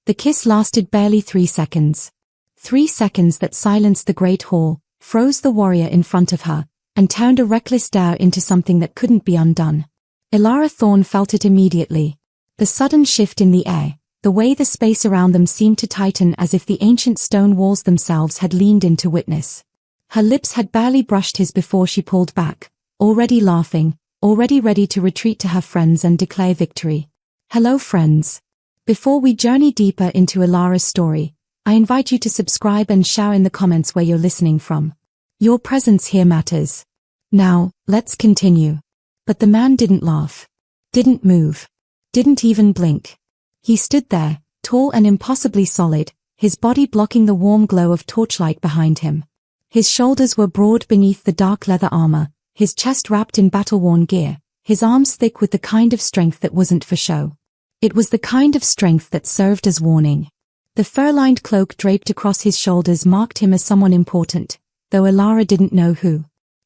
The kiss lasted barely 3 seconds. 3 seconds that silenced the great hall, froze the warrior in front of her, and turned a reckless dare into something that couldn't be undone. Elara Thorne felt it immediately. The sudden shift in the air, the way the space around them seemed to tighten as if the ancient stone walls themselves had leaned in to witness. Her lips had barely brushed his before she pulled back, already laughing, already ready to retreat to her friends and declare victory. Hello friends. Before we journey deeper into Elara's story, I invite you to subscribe and share in the comments where you're listening from. Your presence here matters. Now, let's continue. But the man didn't laugh. Didn't move. Didn't even blink. He stood there, tall and impossibly solid, his body blocking the warm glow of torchlight behind him. His shoulders were broad beneath the dark leather armor, his chest wrapped in battle-worn gear, his arms thick with the kind of strength that wasn't for show. It was the kind of strength that served as warning. The fur-lined cloak draped across his shoulders marked him as someone important, though Elara didn't know who.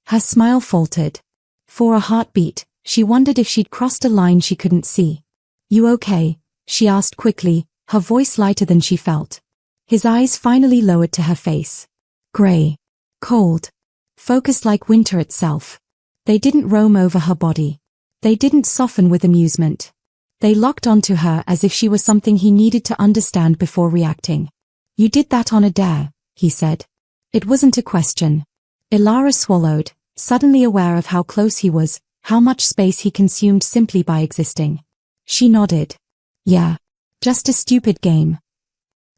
Her smile faltered. For a heartbeat, she wondered if she'd crossed a line she couldn't see. You okay? She asked quickly, her voice lighter than she felt. His eyes finally lowered to her face. Grey. Cold. Focused like winter itself. They didn't roam over her body. They didn't soften with amusement. They locked onto her as if she was something he needed to understand before reacting. You did that on a dare, he said. It wasn't a question. Elara swallowed, suddenly aware of how close he was, how much space he consumed simply by existing. She nodded. Yeah. Just a stupid game.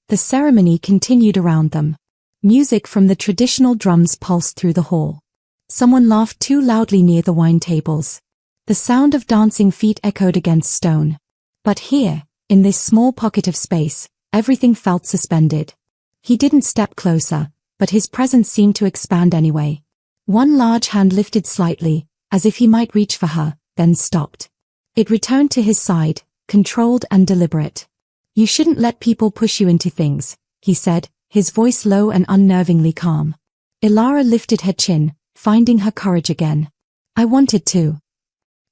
The ceremony continued around them. Music from the traditional drums pulsed through the hall. Someone laughed too loudly near the wine tables. The sound of dancing feet echoed against stone. But here, in this small pocket of space, everything felt suspended. He didn't step closer, but his presence seemed to expand anyway. One large hand lifted slightly, as if he might reach for her, then stopped. It returned to his side, controlled and deliberate. You shouldn't let people push you into things, he said, his voice low and unnervingly calm. Elara lifted her chin, finding her courage again. I wanted to.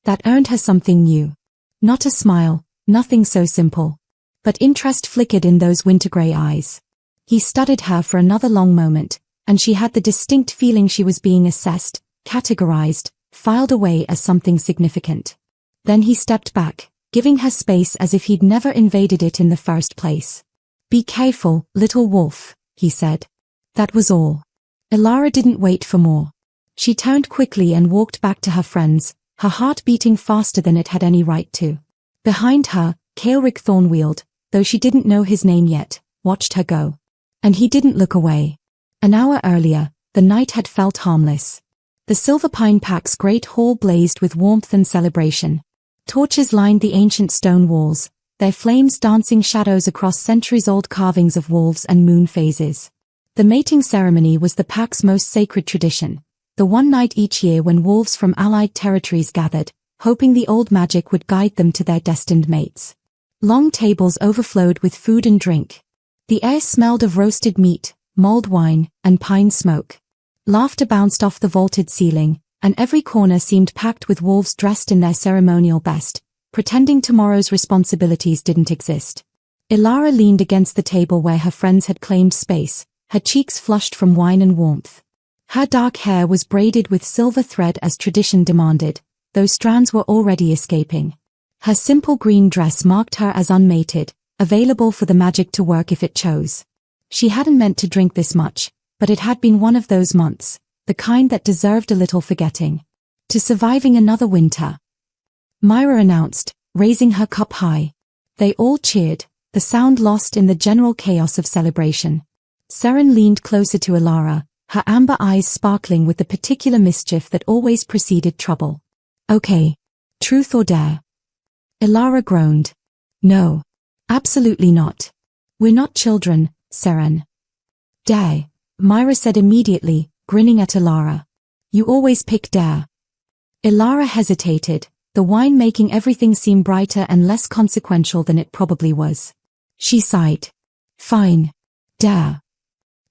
That earned her something new. Not a smile, nothing so simple. But interest flickered in those winter-grey eyes. He studied her for another long moment, and she had the distinct feeling she was being assessed, categorized, filed away as something significant. Then he stepped back, giving her space as if he'd never invaded it in the first place. Be careful, little wolf, he said. That was all. Elara didn't wait for more. She turned quickly and walked back to her friends, her heart beating faster than it had any right to. Behind her, Kaelric Thornweald, though she didn't know his name yet, watched her go. And he didn't look away. An hour earlier, the night had felt harmless. The Silver Pine Pack's great hall blazed with warmth and celebration. Torches lined the ancient stone walls, their flames dancing shadows across centuries-old carvings of wolves and moon phases. The mating ceremony was the pack's most sacred tradition, the one night each year when wolves from allied territories gathered, hoping the old magic would guide them to their destined mates. Long tables overflowed with food and drink. The air smelled of roasted meat, mulled wine, and pine smoke. Laughter bounced off the vaulted ceiling, and every corner seemed packed with wolves dressed in their ceremonial best, pretending tomorrow's responsibilities didn't exist. Elara leaned against the table where her friends had claimed space, her cheeks flushed from wine and warmth. Her dark hair was braided with silver thread as tradition demanded, though strands were already escaping. Her simple green dress marked her as unmated, available for the magic to work if it chose. She hadn't meant to drink this much, but it had been one of those months, the kind that deserved a little forgetting. To surviving another winter. Myra announced, raising her cup high. They all cheered, the sound lost in the general chaos of celebration. Seren leaned closer to Elara, her amber eyes sparkling with the particular mischief that always preceded trouble. Okay. Truth or dare? Elara groaned. No. Absolutely not. We're not children, Seren. Dare, Myra said immediately, grinning at Elara. You always pick dare. Elara hesitated, the wine making everything seem brighter and less consequential than it probably was. She sighed. Fine. Dare.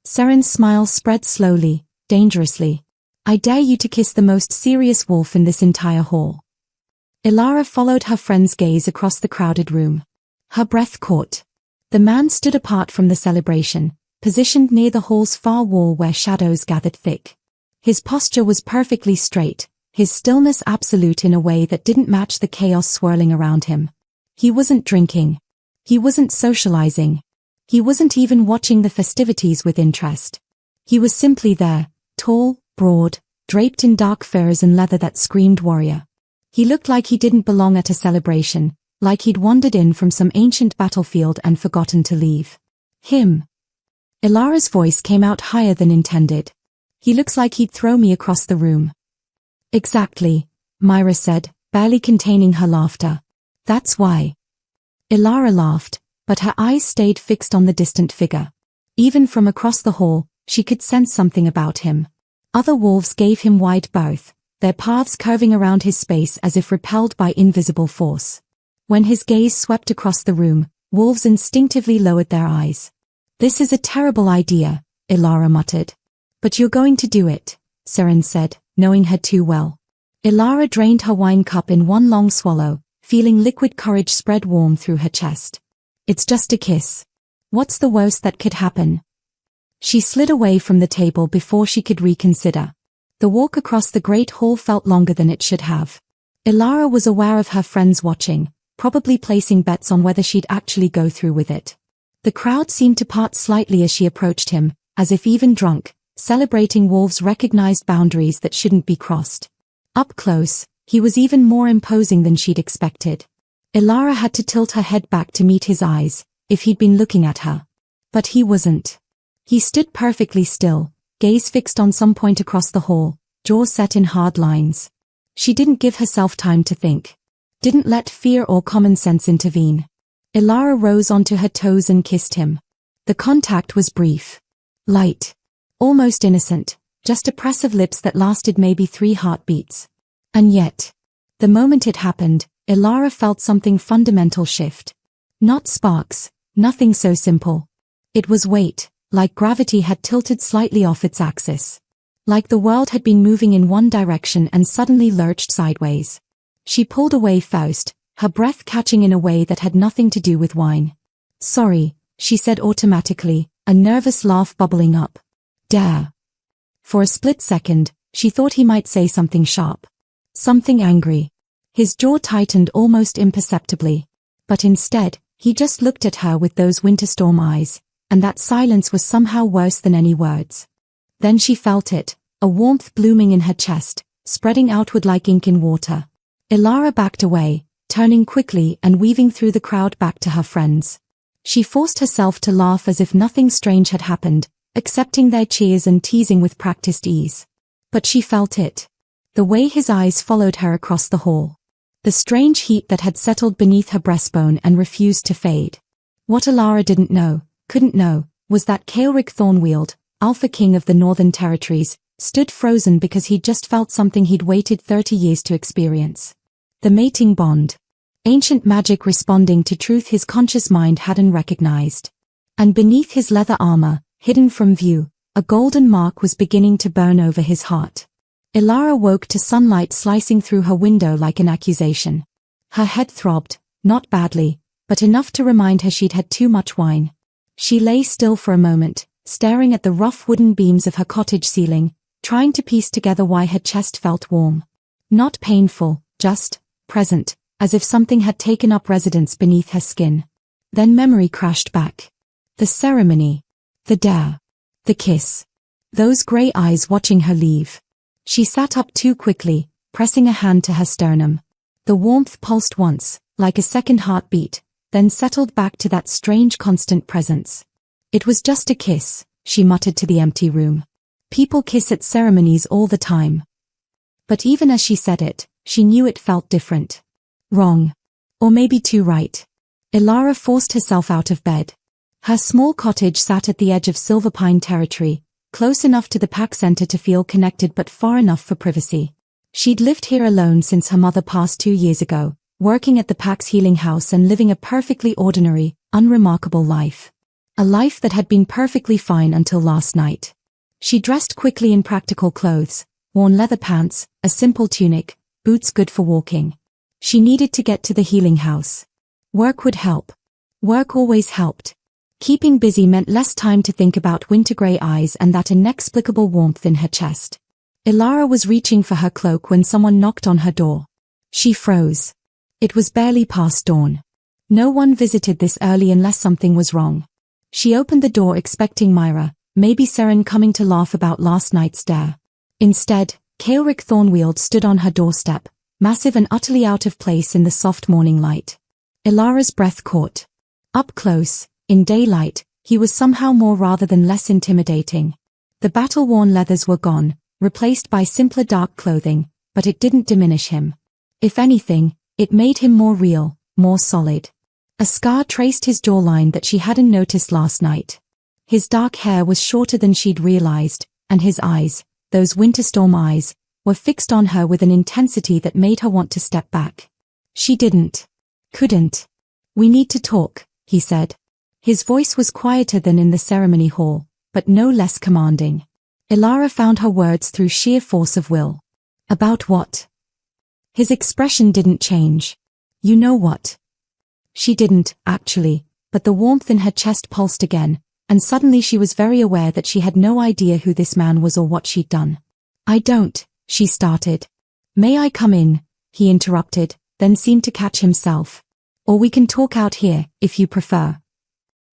Seren's smile spread slowly, dangerously. I dare you to kiss the most serious wolf in this entire hall. Elara followed her friend's gaze across the crowded room. Her breath caught. The man stood apart from the celebration, positioned near the hall's far wall where shadows gathered thick. His posture was perfectly straight, his stillness absolute in a way that didn't match the chaos swirling around him. He wasn't drinking. He wasn't socializing. He wasn't even watching the festivities with interest. He was simply there, tall, broad, draped in dark furs and leather that screamed warrior. He looked like he didn't belong at a celebration, like he'd wandered in from some ancient battlefield and forgotten to leave. Him. Elara's voice came out higher than intended. He looks like he'd throw me across the room. Exactly, Myra said, barely containing her laughter. That's why. Elara laughed, but her eyes stayed fixed on the distant figure. Even from across the hall, she could sense something about him. Other wolves gave him wide berth, their paths curving around his space as if repelled by invisible force. When his gaze swept across the room, wolves instinctively lowered their eyes. This is a terrible idea, Elara muttered. But you're going to do it, Seren said, knowing her too well. Elara drained her wine cup in one long swallow, feeling liquid courage spread warm through her chest. It's just a kiss. What's the worst that could happen? She slid away from the table before she could reconsider. The walk across the great hall felt longer than it should have. Elara was aware of her friends watching, probably placing bets on whether she'd actually go through with it. The crowd seemed to part slightly as she approached him, as if even drunk, celebrating wolves recognized boundaries that shouldn't be crossed. Up close, he was even more imposing than she'd expected. Elara had to tilt her head back to meet his eyes, if he'd been looking at her. But he wasn't. He stood perfectly still, gaze fixed on some point across the hall, jaw set in hard lines. She didn't give herself time to think. Didn't let fear or common sense intervene. Elara rose onto her toes and kissed him. The contact was brief. Light. Almost innocent, just a press of lips that lasted maybe 3 heartbeats. And yet, the moment it happened, Elara felt something fundamental shift. Not sparks, nothing so simple. It was weight, like gravity had tilted slightly off its axis. Like the world had been moving in one direction and suddenly lurched sideways. She pulled away first, her breath catching in a way that had nothing to do with wine. Sorry, she said automatically, a nervous laugh bubbling up. Dare. For a split second, she thought he might say something sharp. Something angry. His jaw tightened almost imperceptibly. But instead, he just looked at her with those winter storm eyes, and that silence was somehow worse than any words. Then she felt it, a warmth blooming in her chest, spreading outward like ink in water. Elara backed away, turning quickly and weaving through the crowd back to her friends. She forced herself to laugh as if nothing strange had happened, accepting their cheers and teasing with practiced ease. But she felt it. The way his eyes followed her across the hall. The strange heat that had settled beneath her breastbone and refused to fade. What Elara couldn't know, was that Kaelric Thornweald, Alpha King of the Northern Territories, stood frozen because he'd just felt something he'd waited 30 years to experience. The mating bond. Ancient magic responding to truth his conscious mind hadn't recognized. And beneath his leather armor, hidden from view, a golden mark was beginning to burn over his heart. Elara woke to sunlight slicing through her window like an accusation. Her head throbbed, not badly, but enough to remind her she'd had too much wine. She lay still for a moment, staring at the rough wooden beams of her cottage ceiling, trying to piece together why her chest felt warm. Not painful, just present, as if something had taken up residence beneath her skin. Then memory crashed back. The ceremony. The dare. The kiss. Those grey eyes watching her leave. She sat up too quickly, pressing a hand to her sternum. The warmth pulsed once, like a second heartbeat, then settled back to that strange constant presence. It was just a kiss, she muttered to the empty room. People kiss at ceremonies all the time. But even as she said it, she knew it felt different. Wrong. Or maybe too right. Elara forced herself out of bed. Her small cottage sat at the edge of Silverpine territory, close enough to the pack center to feel connected but far enough for privacy. She'd lived here alone since her mother passed 2 years ago, working at the pack's healing house and living a perfectly ordinary, unremarkable life. A life that had been perfectly fine until last night. She dressed quickly in practical clothes, worn leather pants, a simple tunic, boots good for walking. She needed to get to the healing house. Work would help. Work always helped, Keeping busy meant less time to think about winter grey eyes and that inexplicable warmth in her chest. Elara was reaching for her cloak when someone knocked on her door. She froze. It was barely past dawn. No one visited this early unless something was wrong. She opened the door expecting Myra, maybe Seren coming to laugh about last night's dare. Instead, Kaelric Thornweald stood on her doorstep, massive and utterly out of place in the soft morning light. Elara's breath caught. Up close, in daylight, he was somehow more rather than less intimidating. The battle-worn leathers were gone, replaced by simpler dark clothing, but it didn't diminish him. If anything, it made him more real, more solid. A scar traced his jawline that she hadn't noticed last night. His dark hair was shorter than she'd realized, and his eyes, those winter storm eyes, were fixed on her with an intensity that made her want to step back. She couldn't. "We need to talk," he said. His voice was quieter than in the ceremony hall, but no less commanding. Elara found her words through sheer force of will. "About what?" His expression didn't change. "You know what?" She didn't, actually, but the warmth in her chest pulsed again, and suddenly she was very aware that she had no idea who this man was or what she'd done. "I don't," she started. "May I come in?" he interrupted, then seemed to catch himself. "Or we can talk out here, if you prefer."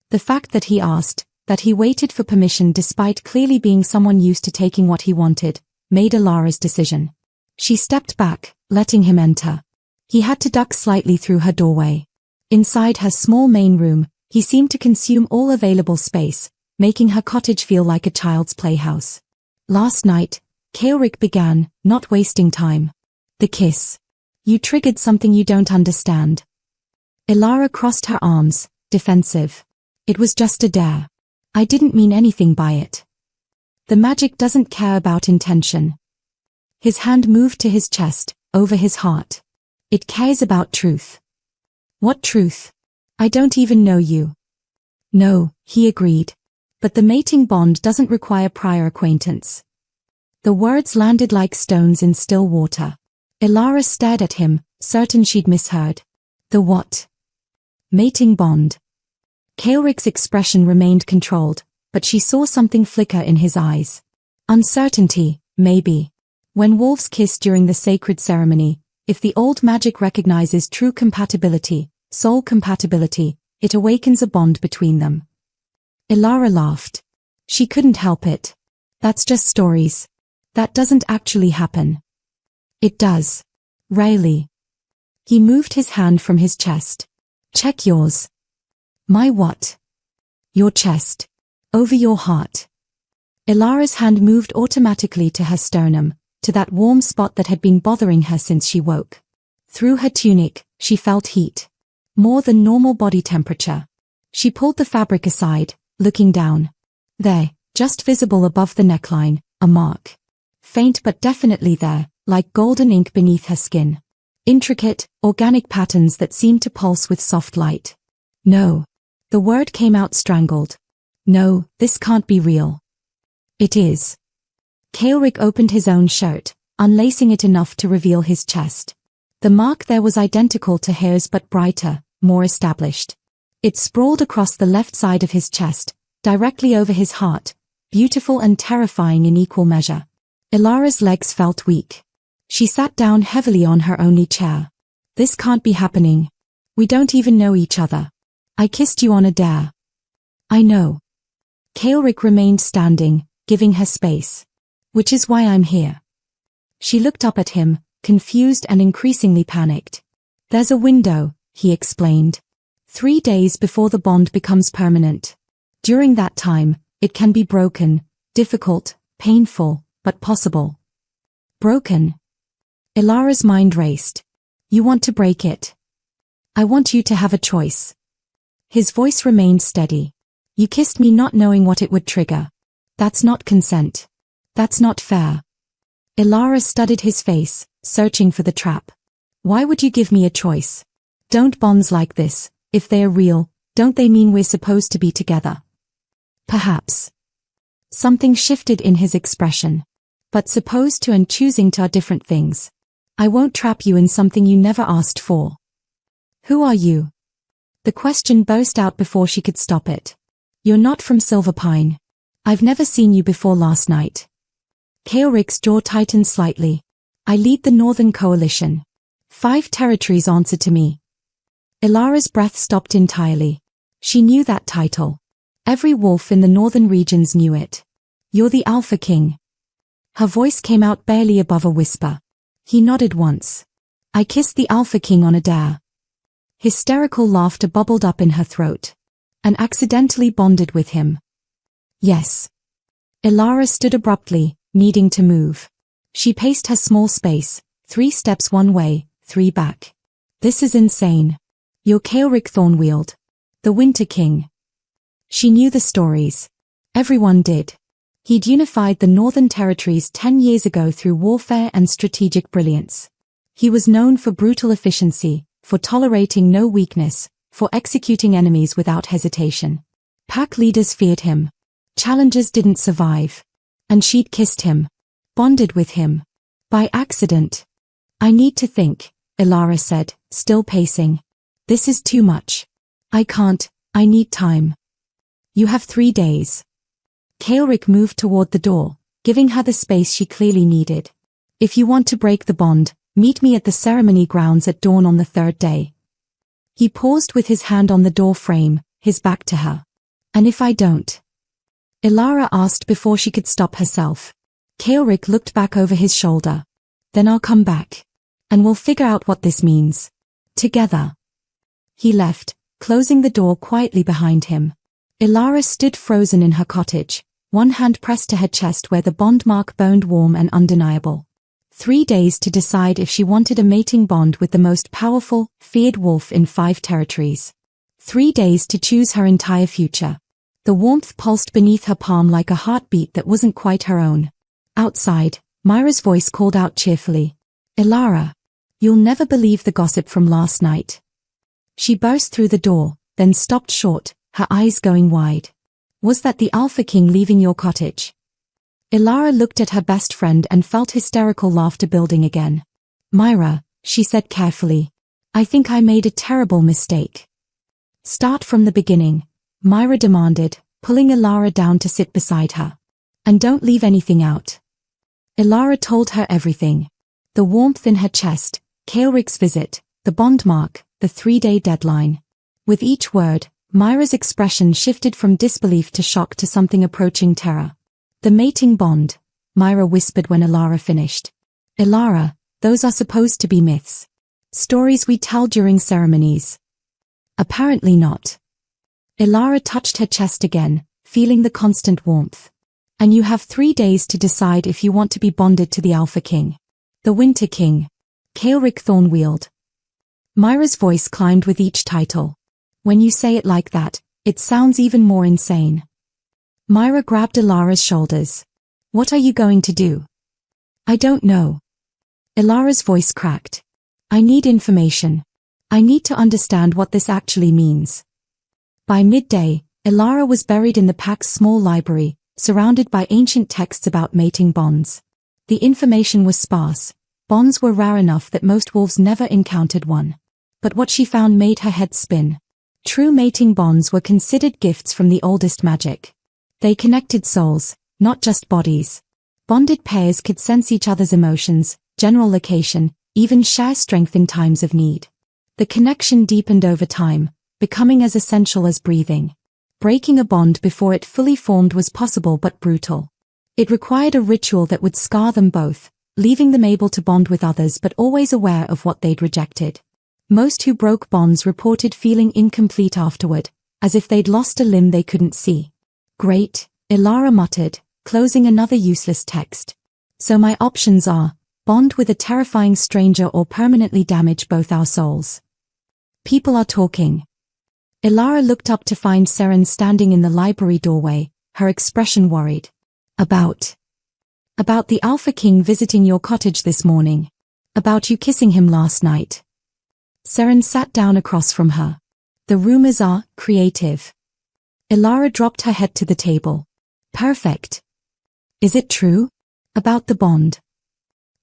The fact that he asked, that he waited for permission despite clearly being someone used to taking what he wanted, made Elara's decision. She stepped back, letting him enter. He had to duck slightly through her doorway. Inside her small main room, he seemed to consume all available space, making her cottage feel like a child's playhouse. "Last night," Kaelric began, not wasting time. "The kiss. You triggered something you don't understand." Elara crossed her arms, defensive. "It was just a dare. I didn't mean anything by it. The magic doesn't care about intention." His hand moved to his chest, over his heart. "It cares about truth." "What truth? I don't even know you." "No," he agreed. "But the mating bond doesn't require prior acquaintance." The words landed like stones in still water. Elara stared at him, certain she'd misheard. "The what?" "Mating bond." Kaelric's expression remained controlled, but she saw something flicker in his eyes. Uncertainty, maybe. When wolves kiss during the sacred ceremony, if the old magic recognizes true compatibility, soul compatibility, it awakens a bond between them. Elara laughed. She couldn't help it. "That's just stories. That doesn't actually happen." "It does. Rarely." He moved his hand from his chest. "Check yours." "My what?" "Your chest. Over your heart." Elara's hand moved automatically to her sternum, to that warm spot that had been bothering her since she woke. Through her tunic, she felt heat. More than normal body temperature. She pulled the fabric aside, looking down. There, just visible above the neckline, a mark. Faint but definitely there, like golden ink beneath her skin. Intricate, organic patterns that seemed to pulse with soft light. "No." The word came out strangled. "No, this can't be real." "It is." Kaelric opened his own shirt, unlacing it enough to reveal his chest. The mark there was identical to hers but brighter, more established. It sprawled across the left side of his chest, directly over his heart, beautiful and terrifying in equal measure. Elara's legs felt weak. She sat down heavily on her only chair. "This can't be happening. We don't even know each other. I kissed you on a dare." "I know." Kaelric remained standing, giving her space. "Which is why I'm here." She looked up at him, confused and increasingly panicked. "There's a window," he explained. 3 days before the bond becomes permanent. During that time, it can be broken, difficult, painful, but possible. Broken. Elara's mind raced. "You want to break it?" "I want you to have a choice." His voice remained steady. "You kissed me not knowing what it would trigger. That's not consent. That's not fair." Elara studied his face, searching for the trap. "Why would you give me a choice? Don't bonds like this, if they are real, don't they mean we're supposed to be together?" "Perhaps." Something shifted in his expression. "But supposed to and choosing to are different things. I won't trap you in something you never asked for." "Who are you?" The question burst out before she could stop it. You're not from Silverpine. I've never seen you before last night. Kaelric's jaw tightened slightly. I lead the Northern Coalition. 5 territories answer to me. Elara's breath stopped entirely. She knew that title. Every wolf in the northern regions knew it. You're the Alpha King. Her voice came out barely above a whisper. He nodded once. I kissed the Alpha King on a dare. Hysterical laughter bubbled up in her throat. And accidentally bonded with him. Yes. Elara stood abruptly, needing to move. She paced her small space, 3 steps one way, 3 back. This is insane. You're Kaelric Thornweald. The Winter King. She knew the stories. Everyone did. He'd unified the Northern Territories 10 years ago through warfare and strategic brilliance. He was known for brutal efficiency, for tolerating no weakness, for executing enemies without hesitation. Pack leaders feared him. Challengers didn't survive. And she'd kissed him. Bonded with him. By accident. I need to think, Elara said, still pacing. This is too much. I can't, I need time. You have 3 days. Kaelric moved toward the door, giving her the space she clearly needed. If you want to break the bond, meet me at the ceremony grounds at dawn on the 3rd day. He paused with his hand on the door frame, his back to her. And if I don't? Elara asked before she could stop herself. Kaelric looked back over his shoulder. Then I'll come back. And we'll figure out what this means. Together. He left, closing the door quietly behind him. Elara stood frozen in her cottage, one hand pressed to her chest where the bond mark burned warm and undeniable. 3 days to decide if she wanted a mating bond with the most powerful, feared wolf in 5 territories. 3 days to choose her entire future. The warmth pulsed beneath her palm like a heartbeat that wasn't quite her own. Outside, Myra's voice called out cheerfully. Elara, you'll never believe the gossip from last night. She burst through the door, then stopped short, her eyes going wide. Was that the Alpha King leaving your cottage? Elara looked at her best friend and felt hysterical laughter building again. Myra, she said carefully. I think I made a terrible mistake. Start from the beginning, Myra demanded, pulling Elara down to sit beside her. And don't leave anything out. Elara told her everything. The warmth in her chest, Kaelric's visit, the bond mark, the 3-day deadline. With each word, Myra's expression shifted from disbelief to shock to something approaching terror. The mating bond, Myra whispered when Elara finished. Elara, those are supposed to be myths. Stories we tell during ceremonies. Apparently not. Elara touched her chest again, feeling the constant warmth. And you have 3 days to decide if you want to be bonded to the Alpha King. The Winter King. Kaelric Thornweald. Myra's voice climbed with each title. When you say it like that, it sounds even more insane. Myra grabbed Elara's shoulders. What are you going to do? I don't know. Elara's voice cracked. I need information. I need to understand what this actually means. By midday, Elara was buried in the pack's small library, surrounded by ancient texts about mating bonds. The information was sparse. Bonds were rare enough that most wolves never encountered one. But what she found made her head spin. True mating bonds were considered gifts from the oldest magic. They connected souls, not just bodies. Bonded pairs could sense each other's emotions, general location, even share strength in times of need. The connection deepened over time, becoming as essential as breathing. Breaking a bond before it fully formed was possible but brutal. It required a ritual that would scar them both, leaving them able to bond with others but always aware of what they'd rejected. Most who broke bonds reported feeling incomplete afterward, as if they'd lost a limb they couldn't see. Great, Elara muttered, closing another useless text. So my options are, bond with a terrifying stranger or permanently damage both our souls. People are talking. Elara looked up to find Seren standing in the library doorway, her expression worried. About the Alpha King visiting your cottage this morning. About you kissing him last night. Seren sat down across from her. The rumors are creative. Elara dropped her head to the table. Perfect. Is it true? About the bond.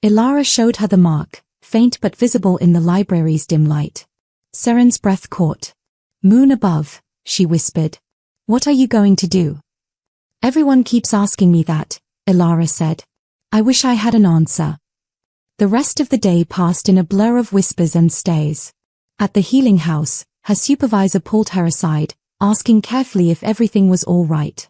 Elara showed her the mark, faint but visible in the library's dim light. Seren's breath caught. Moon above, she whispered. What are you going to do? Everyone keeps asking me that, Elara said. I wish I had an answer. The rest of the day passed in a blur of whispers and stares. At the healing house, her supervisor pulled her aside, asking carefully if everything was all right.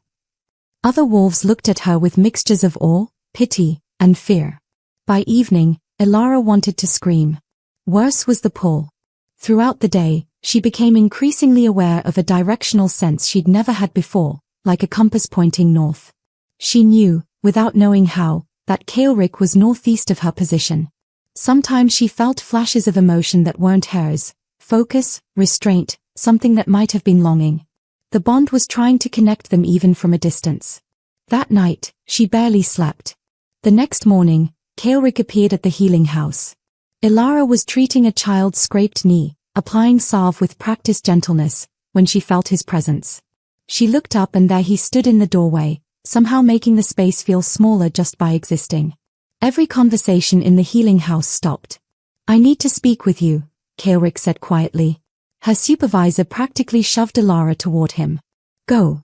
Other wolves looked at her with mixtures of awe, pity, and fear. By evening, Elara wanted to scream. Worse was the pull. Throughout the day, she became increasingly aware of a directional sense she'd never had before, like a compass pointing north. She knew, without knowing how, that Kaelric was northeast of her position. Sometimes she felt flashes of emotion that weren't hers, focus, restraint, something that might have been longing. The bond was trying to connect them even from a distance. That night, she barely slept. The next morning, Kaelric appeared at the healing house. Elara was treating a child's scraped knee, applying salve with practiced gentleness, when she felt his presence. She looked up and there he stood in the doorway, somehow making the space feel smaller just by existing. Every conversation in the healing house stopped. I need to speak with you, Kaelric said quietly. Her supervisor practically shoved Elara toward him. Go.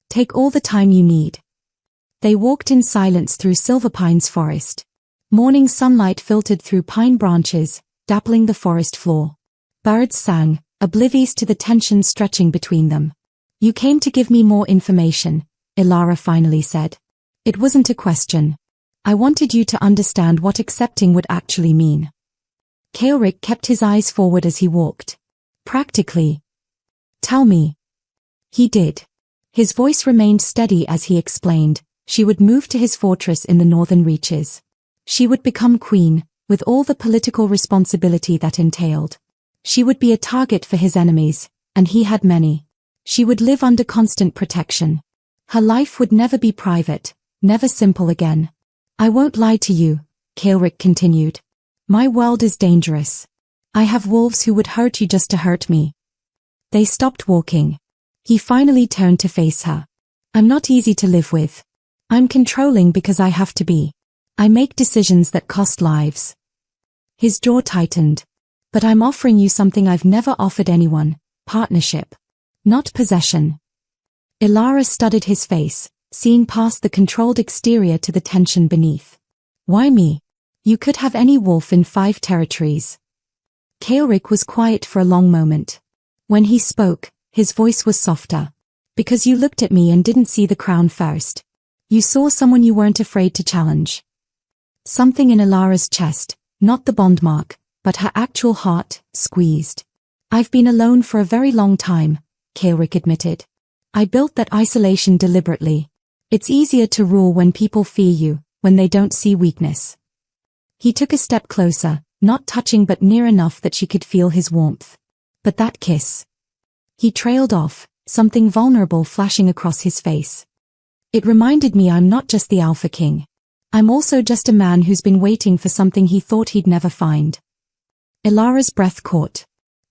Take all the time you need. They walked in silence through Silverpine's forest. Morning sunlight filtered through pine branches, dappling the forest floor. Birds sang, oblivious to the tension stretching between them. You came to give me more information, Elara finally said. It wasn't a question. I wanted you to understand what accepting would actually mean. Kaelric kept his eyes forward as he walked. Practically. Tell me. He did. His voice remained steady as he explained. She would move to his fortress in the northern reaches. She would become queen, with all the political responsibility that entailed. She would be a target for his enemies, and he had many. She would live under constant protection. Her life would never be private, never simple again. I won't lie to you, Kaelric continued. My world is dangerous. I have wolves who would hurt you just to hurt me. They stopped walking. He finally turned to face her. I'm not easy to live with. I'm controlling because I have to be. I make decisions that cost lives. His jaw tightened. But I'm offering you something I've never offered anyone, partnership. Not possession. Elara studied his face, seeing past the controlled exterior to the tension beneath. Why me? You could have any wolf in 5 territories. Kaelric was quiet for a long moment. When he spoke, his voice was softer. Because you looked at me and didn't see the crown first. You saw someone you weren't afraid to challenge. Something in Elara's chest, not the bond mark, but her actual heart, squeezed. I've been alone for a very long time, Kaelric admitted. I built that isolation deliberately. It's easier to rule when people fear you, when they don't see weakness. He took a step closer, not touching but near enough that she could feel his warmth. But that kiss. He trailed off, something vulnerable flashing across his face. It reminded me I'm not just the Alpha King. I'm also just a man who's been waiting for something he thought he'd never find. Elara's breath caught.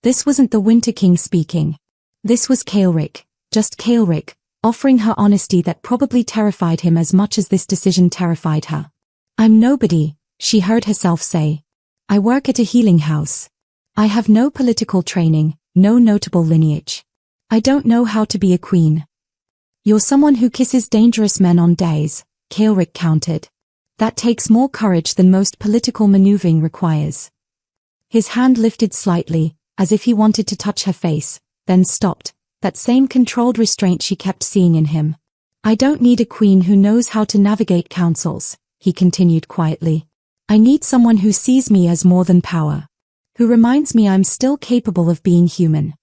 This wasn't the Winter King speaking. This was Kaelric, just Kaelric, offering her honesty that probably terrified him as much as this decision terrified her. I'm nobody, she heard herself say. I work at a healing house. I have no political training, no notable lineage. I don't know how to be a queen. You're someone who kisses dangerous men on days, Kaelric countered. That takes more courage than most political maneuvering requires. His hand lifted slightly, as if he wanted to touch her face, then stopped, that same controlled restraint she kept seeing in him. I don't need a queen who knows how to navigate councils, he continued quietly. I need someone who sees me as more than power. Who reminds me I'm still capable of being human.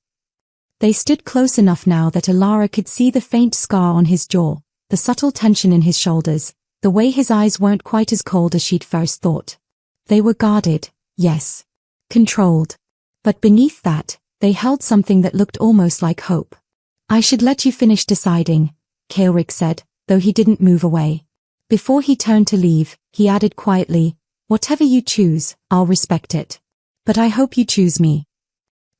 They stood close enough now that Elara could see the faint scar on his jaw, the subtle tension in his shoulders, the way his eyes weren't quite as cold as she'd first thought. They were guarded, yes. Controlled. But beneath that, they held something that looked almost like hope. I should let you finish deciding, Kaelric said, though he didn't move away. Before he turned to leave, he added quietly, whatever you choose, I'll respect it. But I hope you choose me.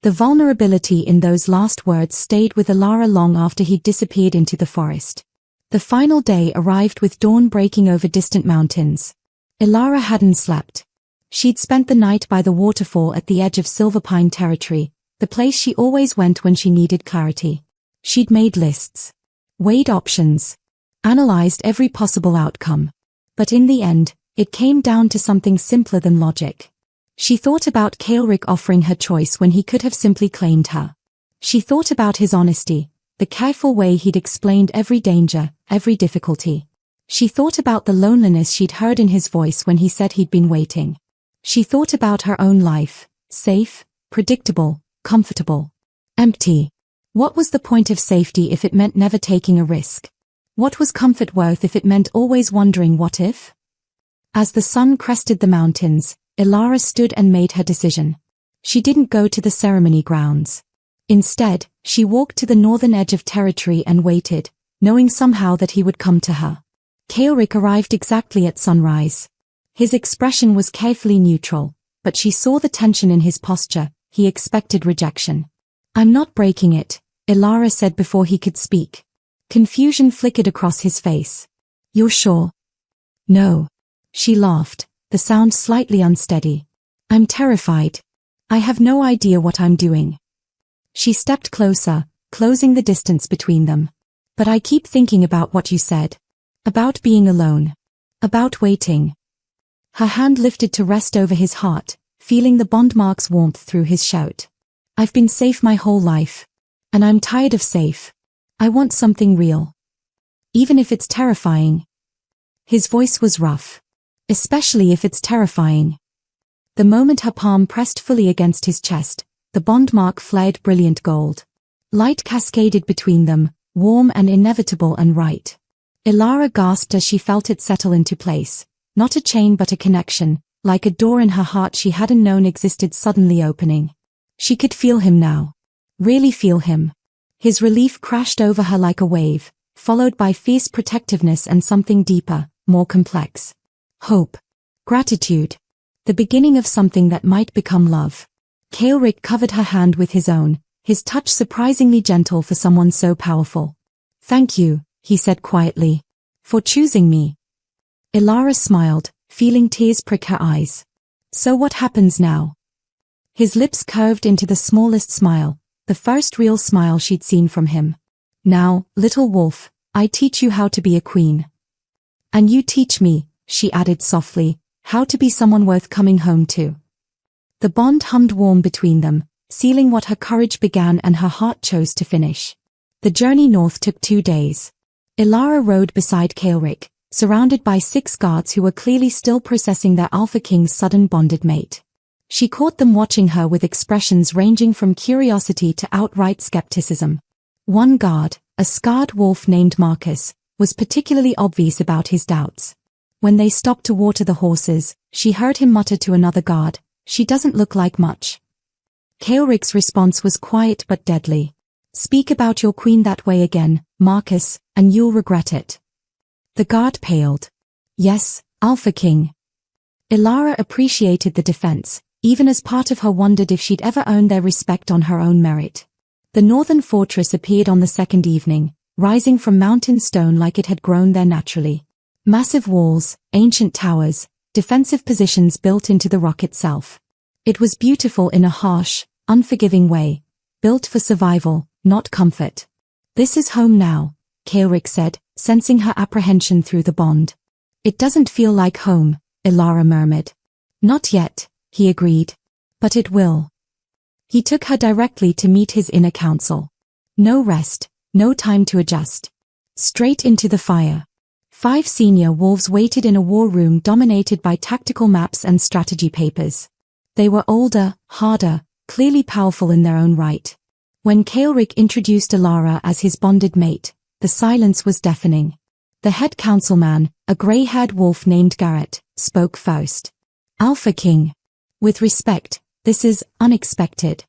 The vulnerability in those last words stayed with Elara long after he'd disappeared into the forest. The final day arrived with dawn breaking over distant mountains. Elara hadn't slept. She'd spent the night by the waterfall at the edge of Silverpine territory, the place she always went when she needed clarity. She'd made lists, weighed options, analyzed every possible outcome. But in the end, it came down to something simpler than logic. She thought about Kaelric offering her choice when he could have simply claimed her. She thought about his honesty, the careful way he'd explained every danger, every difficulty. She thought about the loneliness she'd heard in his voice when he said he'd been waiting. She thought about her own life, safe, predictable, comfortable, empty. What was the point of safety if it meant never taking a risk? What was comfort worth if it meant always wondering what if? As the sun crested the mountains, Elara stood and made her decision. She didn't go to the ceremony grounds. Instead, she walked to the northern edge of territory and waited, knowing somehow that he would come to her. Kaelric arrived exactly at sunrise. His expression was carefully neutral, but she saw the tension in his posture. He expected rejection. "I'm not breaking it," Elara said before he could speak. Confusion flickered across his face. "You're sure?" "No." She laughed, the sound slightly unsteady. "I'm terrified. I have no idea what I'm doing." She stepped closer, closing the distance between them. "But I keep thinking about what you said. About being alone. About waiting." Her hand lifted to rest over his heart, feeling the bond mark's warmth through his shout. "I've been safe my whole life. And I'm tired of safe. I want something real. Even if it's terrifying." His voice was rough. "Especially if it's terrifying." The moment her palm pressed fully against his chest, the bond mark flared brilliant gold. Light cascaded between them, warm and inevitable and right. Elara gasped as she felt it settle into place. Not a chain but a connection, like a door in her heart she hadn't known existed suddenly opening. She could feel him now. Really feel him. His relief crashed over her like a wave, followed by fierce protectiveness and something deeper, more complex. Hope. Gratitude. The beginning of something that might become love. Kaelric covered her hand with his own, his touch surprisingly gentle for someone so powerful. "Thank you," he said quietly, "for choosing me." Elara smiled, feeling tears prick her eyes. "So what happens now?" His lips curved into the smallest smile, the first real smile she'd seen from him. "Now, little wolf, I teach you how to be a queen. And you teach me," she added softly, "how to be someone worth coming home to." The bond hummed warm between them, sealing what her courage began and her heart chose to finish. The journey north took 2 days. Elara rode beside Kaelric, surrounded by 6 guards who were clearly still processing their Alpha King's sudden bonded mate. She caught them watching her with expressions ranging from curiosity to outright skepticism. One guard, a scarred wolf named Marcus, was particularly obvious about his doubts. When they stopped to water the horses, she heard him mutter to another guard, "She doesn't look like much." Kaelric's response was quiet but deadly. "Speak about your queen that way again, Marcus, and you'll regret it." The guard paled. "Yes, Alpha King." Elara appreciated the defense, even as part of her wondered if she'd ever earned their respect on her own merit. The northern fortress appeared on the second evening, rising from mountain stone like it had grown there naturally. Massive walls, ancient towers, defensive positions built into the rock itself. It was beautiful in a harsh, unforgiving way, built for survival, not comfort. "This is home now," Kaelric said, sensing her apprehension through the bond. "It doesn't feel like home," Elara murmured. "Not yet," he agreed. "But it will." He took her directly to meet his inner council. No rest, no time to adjust. Straight into the fire. 5 senior wolves waited in a war room dominated by tactical maps and strategy papers. They were older, harder, clearly powerful in their own right. When Kaelric introduced Elara as his bonded mate, the silence was deafening. The head councilman, a grey-haired wolf named Garrett, spoke first. "Alpha King. With respect, this is unexpected."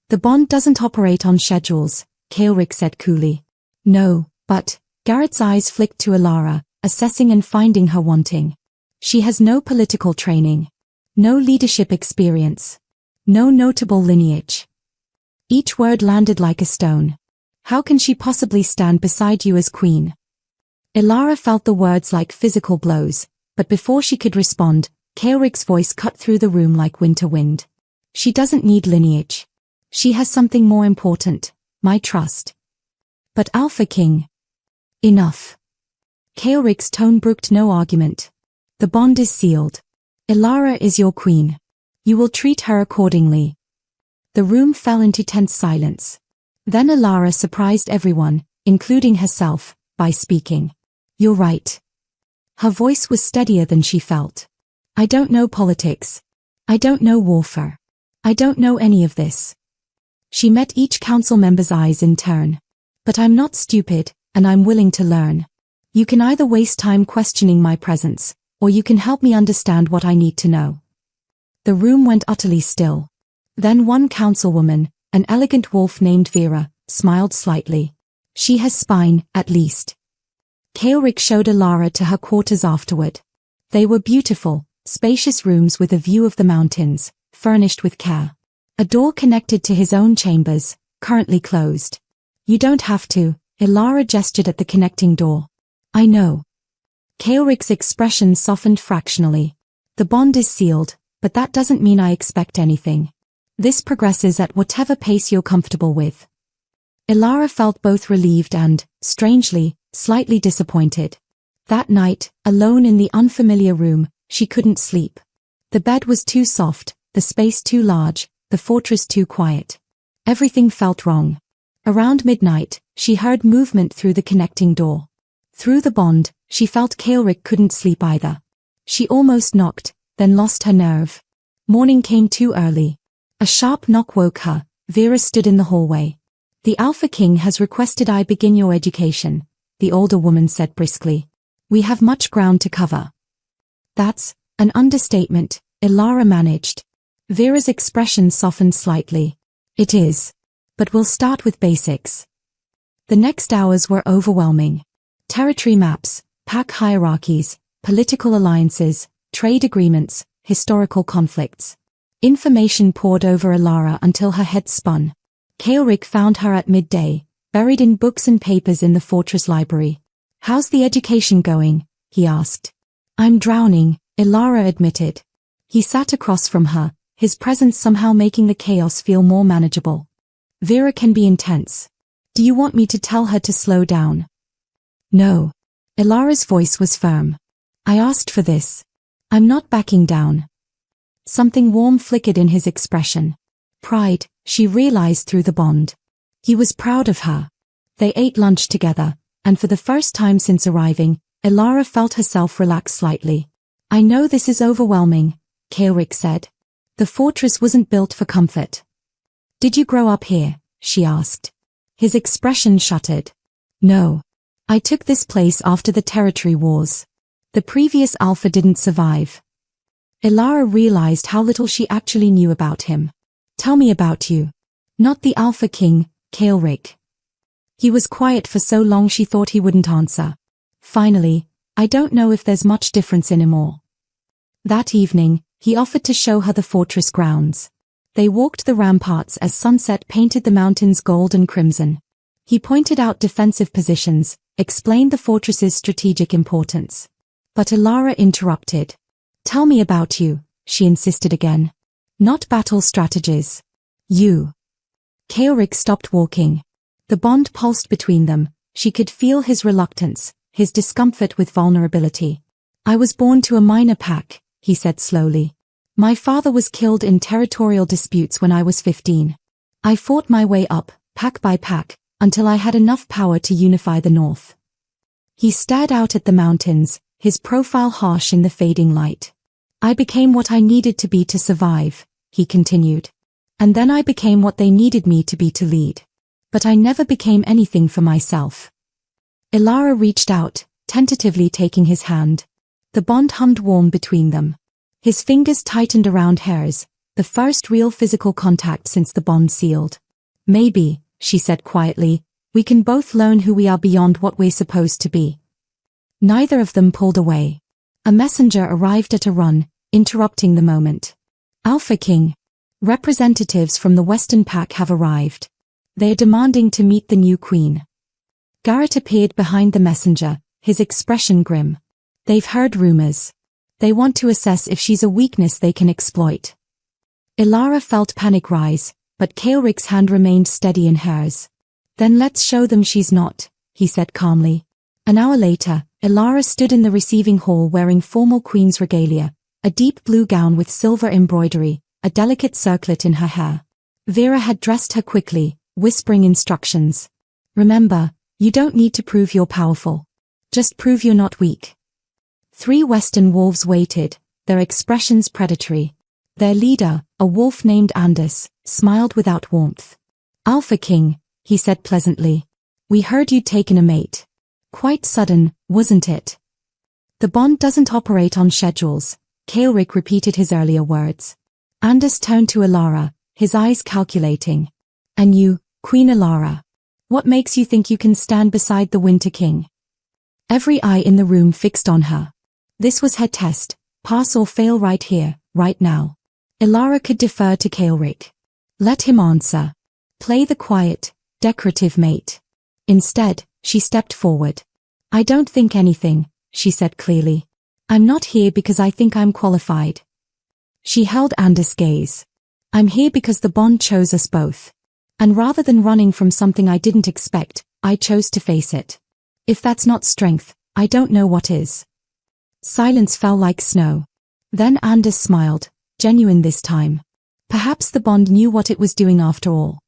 "The bond doesn't operate on schedules," Kaelric said coolly. "No, but..." Garrett's eyes flicked to Elara, assessing and finding her wanting. "She has no political training. No leadership experience. No notable lineage." Each word landed like a stone. "How can she possibly stand beside you as queen?" Elara felt the words like physical blows, but before she could respond, Kaelric's voice cut through the room like winter wind. "She doesn't need lineage. She has something more important, my trust." But Alpha King. Enough. Kaelric's tone brooked no argument. The bond is sealed. Elara is your queen. You will treat her accordingly. The room fell into tense silence. Then Elara surprised everyone, including herself, by speaking. You're right. Her voice was steadier than she felt. I don't know politics. I don't know warfare. I don't know any of this. She met each council member's eyes in turn. But I'm not stupid, and I'm willing to learn. You can either waste time questioning my presence, or you can help me understand what I need to know. The room went utterly still. Then one councilwoman, an elegant wolf named Vera, smiled slightly. She has spine, at least. Kaelric showed Elara to her quarters afterward. They were beautiful, spacious rooms with a view of the mountains, furnished with care. A door connected to his own chambers, currently closed. You don't have to, Elara gestured at the connecting door. I know. Kaelric's expression softened fractionally. The bond is sealed, but that doesn't mean I expect anything. This progresses at whatever pace you're comfortable with. Elara felt both relieved and, strangely, slightly disappointed. That night, alone in the unfamiliar room, she couldn't sleep. The bed was too soft, the space too large, the fortress too quiet. Everything felt wrong. Around midnight, she heard movement through the connecting door. Through the bond, she felt Kaelric couldn't sleep either. She almost knocked, then lost her nerve. Morning came too early. A sharp knock woke her. Vera stood in the hallway. The Alpha King has requested I begin your education, the older woman said briskly. We have much ground to cover. That's an understatement, Elara managed. Vera's expression softened slightly. It is. But we'll start with basics. The next hours were overwhelming. Territory maps, pack hierarchies, political alliances, trade agreements, historical conflicts. Information poured over Elara until her head spun. Kaelric found her at midday, buried in books and papers in the fortress library. How's the education going? He asked. I'm drowning, Elara admitted. He sat across from her, his presence somehow making the chaos feel more manageable. Vera can be intense. Do you want me to tell her to slow down? No. Elara's voice was firm. I asked for this. I'm not backing down. Something warm flickered in his expression. Pride, she realized through the bond. He was proud of her. They ate lunch together, and for the first time since arriving, Elara felt herself relax slightly. I know this is overwhelming, Kaelric said. The fortress wasn't built for comfort. Did you grow up here? She asked. His expression shuttered. No. I took this place after the territory wars. The previous Alpha didn't survive. Elara realized how little she actually knew about him. Tell me about you. Not the Alpha King, Kaelric. He was quiet for so long she thought he wouldn't answer. Finally, I don't know if there's much difference anymore. That evening, he offered to show her the fortress grounds. They walked the ramparts as sunset painted the mountains gold and crimson. He pointed out defensive positions, explained the fortress's strategic importance. But Elara interrupted. Tell me about you, she insisted again. Not battle strategies. You. Kaelric stopped walking. The bond pulsed between them. She could feel his reluctance, his discomfort with vulnerability. I was born to a minor pack, he said slowly. My father was killed in territorial disputes when I was 15. I fought my way up, pack by pack, until I had enough power to unify the North. He stared out at the mountains, his profile harsh in the fading light. I became what I needed to be to survive, he continued. And then I became what they needed me to be to lead. But I never became anything for myself. Elara reached out, tentatively taking his hand. The bond hummed warm between them. His fingers tightened around hers, the first real physical contact since the bond sealed. Maybe, she said quietly, we can both learn who we are beyond what we're supposed to be. Neither of them pulled away. A messenger arrived at a run, interrupting the moment. Alpha King. Representatives from the Western Pack have arrived. They are demanding to meet the new queen. Garrett appeared behind the messenger, his expression grim. They've heard rumors. They want to assess if she's a weakness they can exploit. Elara felt panic rise, but Kaelric's hand remained steady in hers. Then let's show them she's not, he said calmly. An hour later, Elara stood in the receiving hall wearing formal queen's regalia, a deep blue gown with silver embroidery, a delicate circlet in her hair. Vera had dressed her quickly, whispering instructions. Remember, you don't need to prove you're powerful. Just prove you're not weak. 3 Western wolves waited, their expressions predatory. Their leader, a wolf named Anders, smiled without warmth. Alpha King, he said pleasantly. We heard you'd taken a mate. Quite sudden, wasn't it? The bond doesn't operate on schedules, Kaelric repeated his earlier words. Anders turned to Elara, his eyes calculating. And you, Queen Elara. What makes you think you can stand beside the Winter King? Every eye in the room fixed on her. This was her test, pass or fail right here, right now. Elara could defer to Kaelric. Let him answer. Play the quiet, decorative mate. Instead, she stepped forward. I don't think anything, she said clearly. I'm not here because I think I'm qualified. She held Anders' gaze. I'm here because the bond chose us both. And rather than running from something I didn't expect, I chose to face it. If that's not strength, I don't know what is. Silence fell like snow. Then Anders smiled, genuine this time. Perhaps the bond knew what it was doing after all.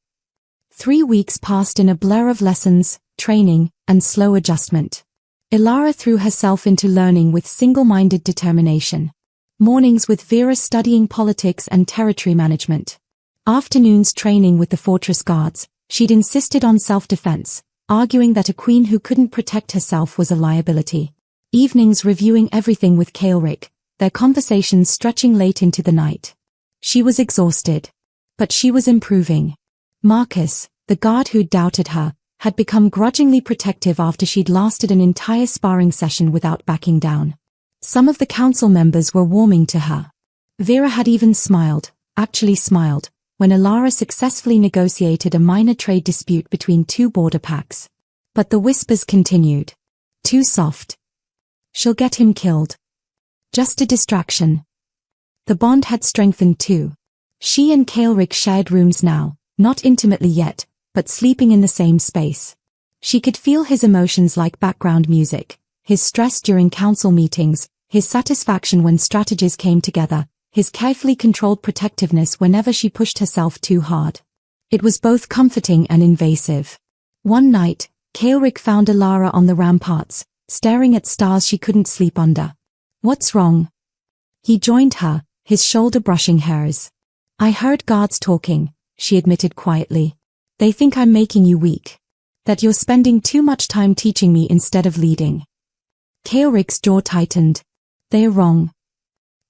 3 weeks passed in a blur of lessons, training, and slow adjustment. Elara threw herself into learning with single-minded determination. Mornings with Vera studying politics and territory management. Afternoons training with the fortress guards, she'd insisted on self-defense, arguing that a queen who couldn't protect herself was a liability. Evenings reviewing everything with Kaelric, their conversations stretching late into the night. She was exhausted. But she was improving. Marcus, the guard who'd doubted her, had become grudgingly protective after she'd lasted an entire sparring session without backing down. Some of the council members were warming to her. Vera had even smiled, actually smiled, when Elara successfully negotiated a minor trade dispute between 2 border packs. But the whispers continued. Too soft. She'll get him killed. Just a distraction. The bond had strengthened too. She and Kaelric shared rooms now, not intimately yet, but sleeping in the same space. She could feel his emotions like background music, his stress during council meetings, his satisfaction when strategies came together, his carefully controlled protectiveness whenever she pushed herself too hard. It was both comforting and invasive. One night, Kaelric found Elara on the ramparts, staring at stars she couldn't sleep under. What's wrong? He joined her, his shoulder brushing hers. I heard guards talking, she admitted quietly. They think I'm making you weak. That you're spending too much time teaching me instead of leading. Kaelric's jaw tightened. They're wrong.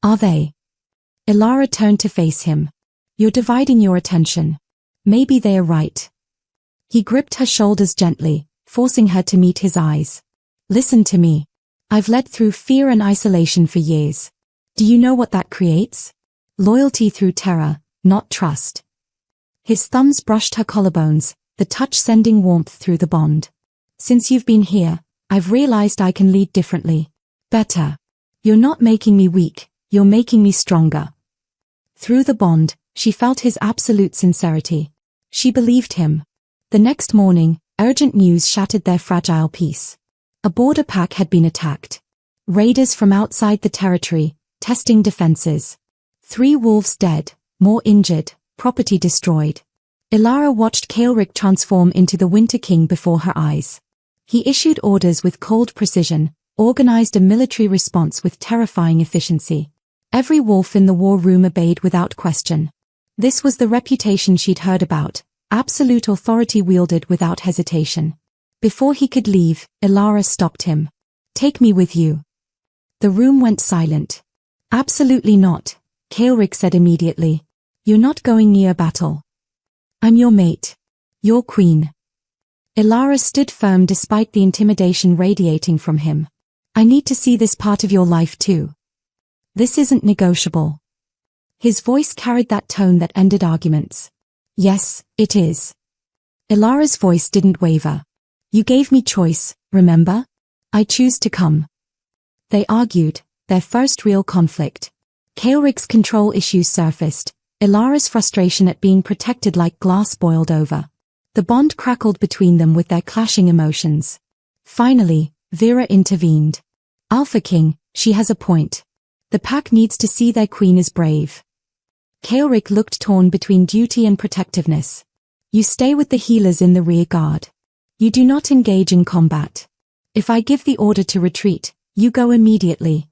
Are they? Elara turned to face him. You're dividing your attention. Maybe they're right. He gripped her shoulders gently, forcing her to meet his eyes. Listen to me. I've led through fear and isolation for years. Do you know what that creates? Loyalty through terror, not trust. His thumbs brushed her collarbones, the touch sending warmth through the bond. Since you've been here, I've realized I can lead differently. Better. You're not making me weak, you're making me stronger. Through the bond, she felt his absolute sincerity. She believed him. The next morning, urgent news shattered their fragile peace. A border pack had been attacked. Raiders from outside the territory, testing defenses. 3 wolves dead, more injured, property destroyed. Elara watched Kaelric transform into the Winter King before her eyes. He issued orders with cold precision, organized a military response with terrifying efficiency. Every wolf in the war room obeyed without question. This was the reputation she'd heard about, absolute authority wielded without hesitation. Before he could leave, Elara stopped him. Take me with you. The room went silent. Absolutely not, Kaelric said immediately. You're not going near battle. I'm your mate. Your queen. Elara stood firm despite the intimidation radiating from him. I need to see this part of your life too. This isn't negotiable. His voice carried that tone that ended arguments. Yes, it is. Elara's voice didn't waver. You gave me choice, remember? I choose to come. They argued, their first real conflict. Kaelric's control issues surfaced. Elara's frustration at being protected like glass boiled over. The bond crackled between them with their clashing emotions. Finally, Vera intervened. Alpha King, she has a point. The pack needs to see their queen is brave. Kaelric looked torn between duty and protectiveness. You stay with the healers in the rear guard. You do not engage in combat. If I give the order to retreat, you go immediately.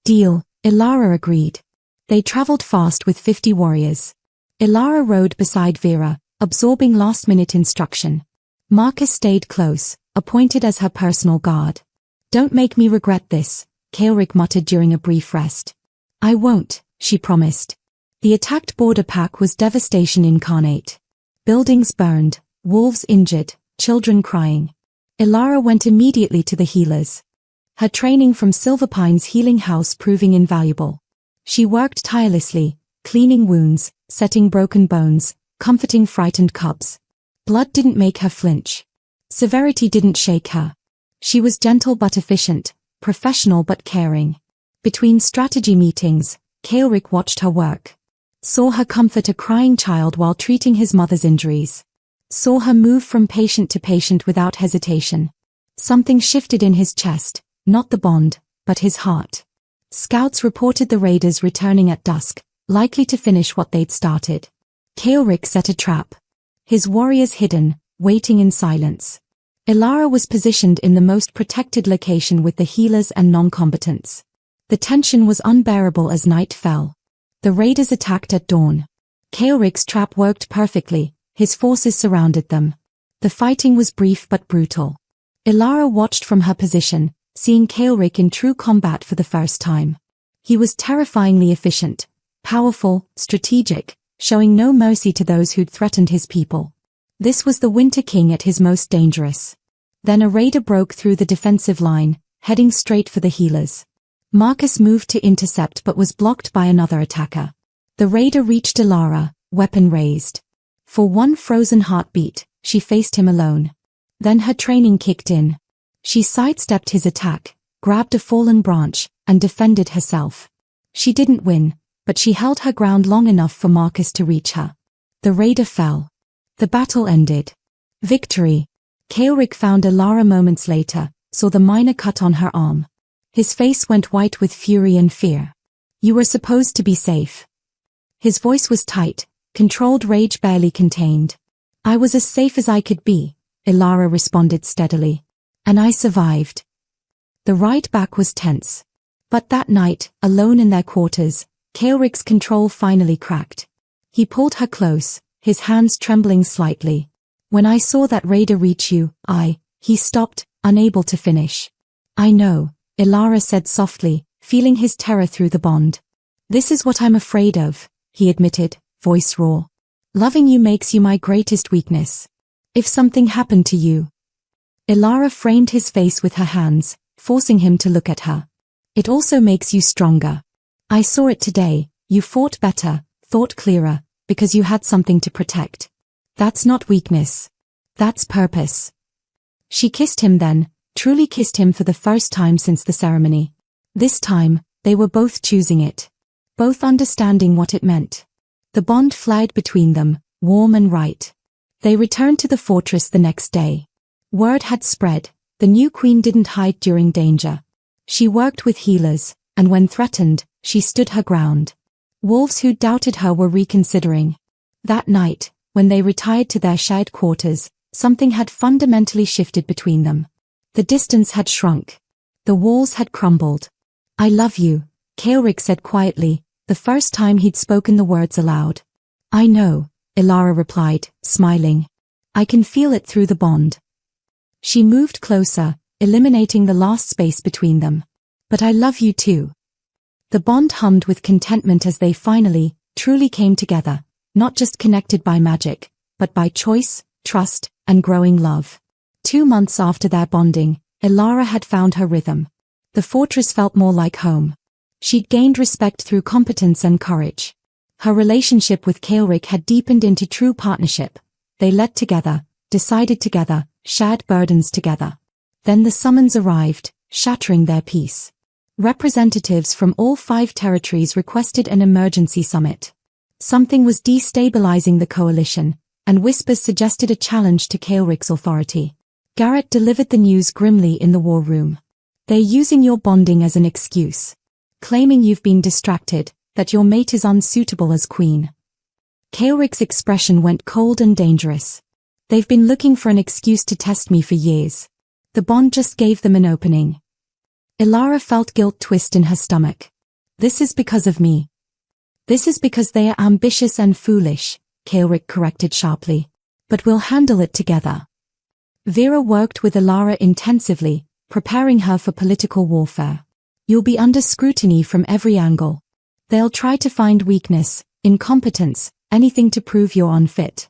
Deal, Elara agreed. They traveled fast with 50 warriors. Elara rode beside Vera, absorbing last-minute instruction. Marcus stayed close, appointed as her personal guard. Don't make me regret this, Kaelric muttered during a brief rest. I won't, she promised. The attacked border pack was devastation incarnate. Buildings burned, wolves injured, children crying. Elara went immediately to the healers. Her training from Silverpine's healing house proving invaluable. She worked tirelessly, cleaning wounds, setting broken bones, comforting frightened cubs. Blood didn't make her flinch. Severity didn't shake her. She was gentle but efficient, professional but caring. Between strategy meetings, Kaelric watched her work. Saw her comfort a crying child while treating his mother's injuries. Saw her move from patient to patient without hesitation. Something shifted in his chest, not the bond, but his heart. Scouts reported the raiders returning at dusk, likely to finish what they'd started. Kaelric set a trap. His warriors hidden, waiting in silence. Elara was positioned in the most protected location with the healers and non-combatants. The tension was unbearable as night fell. The raiders attacked at dawn. Kaelric's trap worked perfectly, his forces surrounded them. The fighting was brief but brutal. Elara watched from her position, seeing Kaelric in true combat for the first time. He was terrifyingly efficient, powerful, strategic, showing no mercy to those who'd threatened his people. This was the Winter King at his most dangerous. Then a raider broke through the defensive line, heading straight for the healers. Marcus moved to intercept but was blocked by another attacker. The raider reached Elara, weapon raised. For one frozen heartbeat, she faced him alone. Then her training kicked in. She sidestepped his attack, grabbed a fallen branch, and defended herself. She didn't win, but she held her ground long enough for Marcus to reach her. The raider fell. The battle ended. Victory. Kaelric found Elara moments later, saw the minor cut on her arm. His face went white with fury and fear. You were supposed to be safe. His voice was tight, controlled rage barely contained. I was as safe as I could be, Elara responded steadily. And I survived. The ride back was tense. But that night, alone in their quarters, Kaelric's control finally cracked. He pulled her close, his hands trembling slightly. When I saw that raider reach you, he stopped, unable to finish. I know, Elara said softly, feeling his terror through the bond. This is what I'm afraid of, he admitted, voice raw. Loving you makes you my greatest weakness. If something happened to you. Elara framed his face with her hands, forcing him to look at her. It also makes you stronger. I saw it today, you fought better, thought clearer, because you had something to protect. That's not weakness. That's purpose. She kissed him then, truly kissed him for the first time since the ceremony. This time, they were both choosing it. Both understanding what it meant. The bond flagged between them, warm and right. They returned to the fortress the next day. Word had spread, the new queen didn't hide during danger. She worked with healers, and when threatened, she stood her ground. Wolves who doubted her were reconsidering. That night, when they retired to their shared quarters, something had fundamentally shifted between them. The distance had shrunk. The walls had crumbled. I love you, Kaelric said quietly, the first time he'd spoken the words aloud. I know, Elara replied, smiling. I can feel it through the bond. She moved closer, eliminating the last space between them. But I love you too. The bond hummed with contentment as they finally, truly came together, not just connected by magic, but by choice, trust, and growing love. 2 months after their bonding, Elara had found her rhythm. The fortress felt more like home. She'd gained respect through competence and courage. Her relationship with Kaelric had deepened into true partnership. They led together, decided together, shared burdens together. Then the summons arrived, shattering their peace. Representatives from all 5 territories requested an emergency summit. Something was destabilizing the coalition, and whispers suggested a challenge to Kaelric's authority. Garrett delivered the news grimly in the war room. They're using your bonding as an excuse, claiming you've been distracted, that your mate is unsuitable as queen. Kaelric's expression went cold and dangerous. They've been looking for an excuse to test me for years. The bond just gave them an opening. Elara felt guilt twist in her stomach. This is because of me. This is because they are ambitious and foolish, Kaelric corrected sharply. But we'll handle it together. Vera worked with Elara intensively, preparing her for political warfare. You'll be under scrutiny from every angle. They'll try to find weakness, incompetence, anything to prove you're unfit.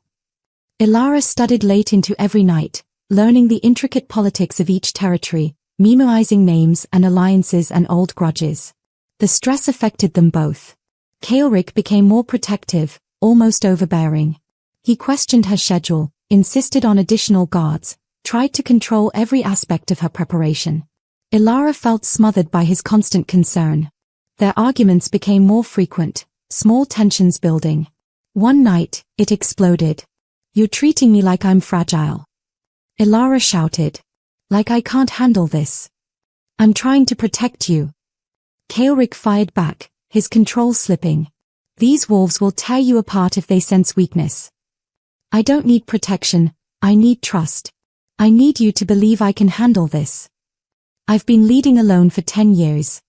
Elara studied late into every night, learning the intricate politics of each territory, memorizing names and alliances and old grudges. The stress affected them both. Kaelric became more protective, almost overbearing. He questioned her schedule, insisted on additional guards, tried to control every aspect of her preparation. Elara felt smothered by his constant concern. Their arguments became more frequent, small tensions building. One night, it exploded. You're treating me like I'm fragile. Elara shouted. Like I can't handle this. I'm trying to protect you. Kaelric fired back, his control slipping. These wolves will tear you apart if they sense weakness. I don't need protection, I need trust. I need you to believe I can handle this. I've been leading alone for 10 years.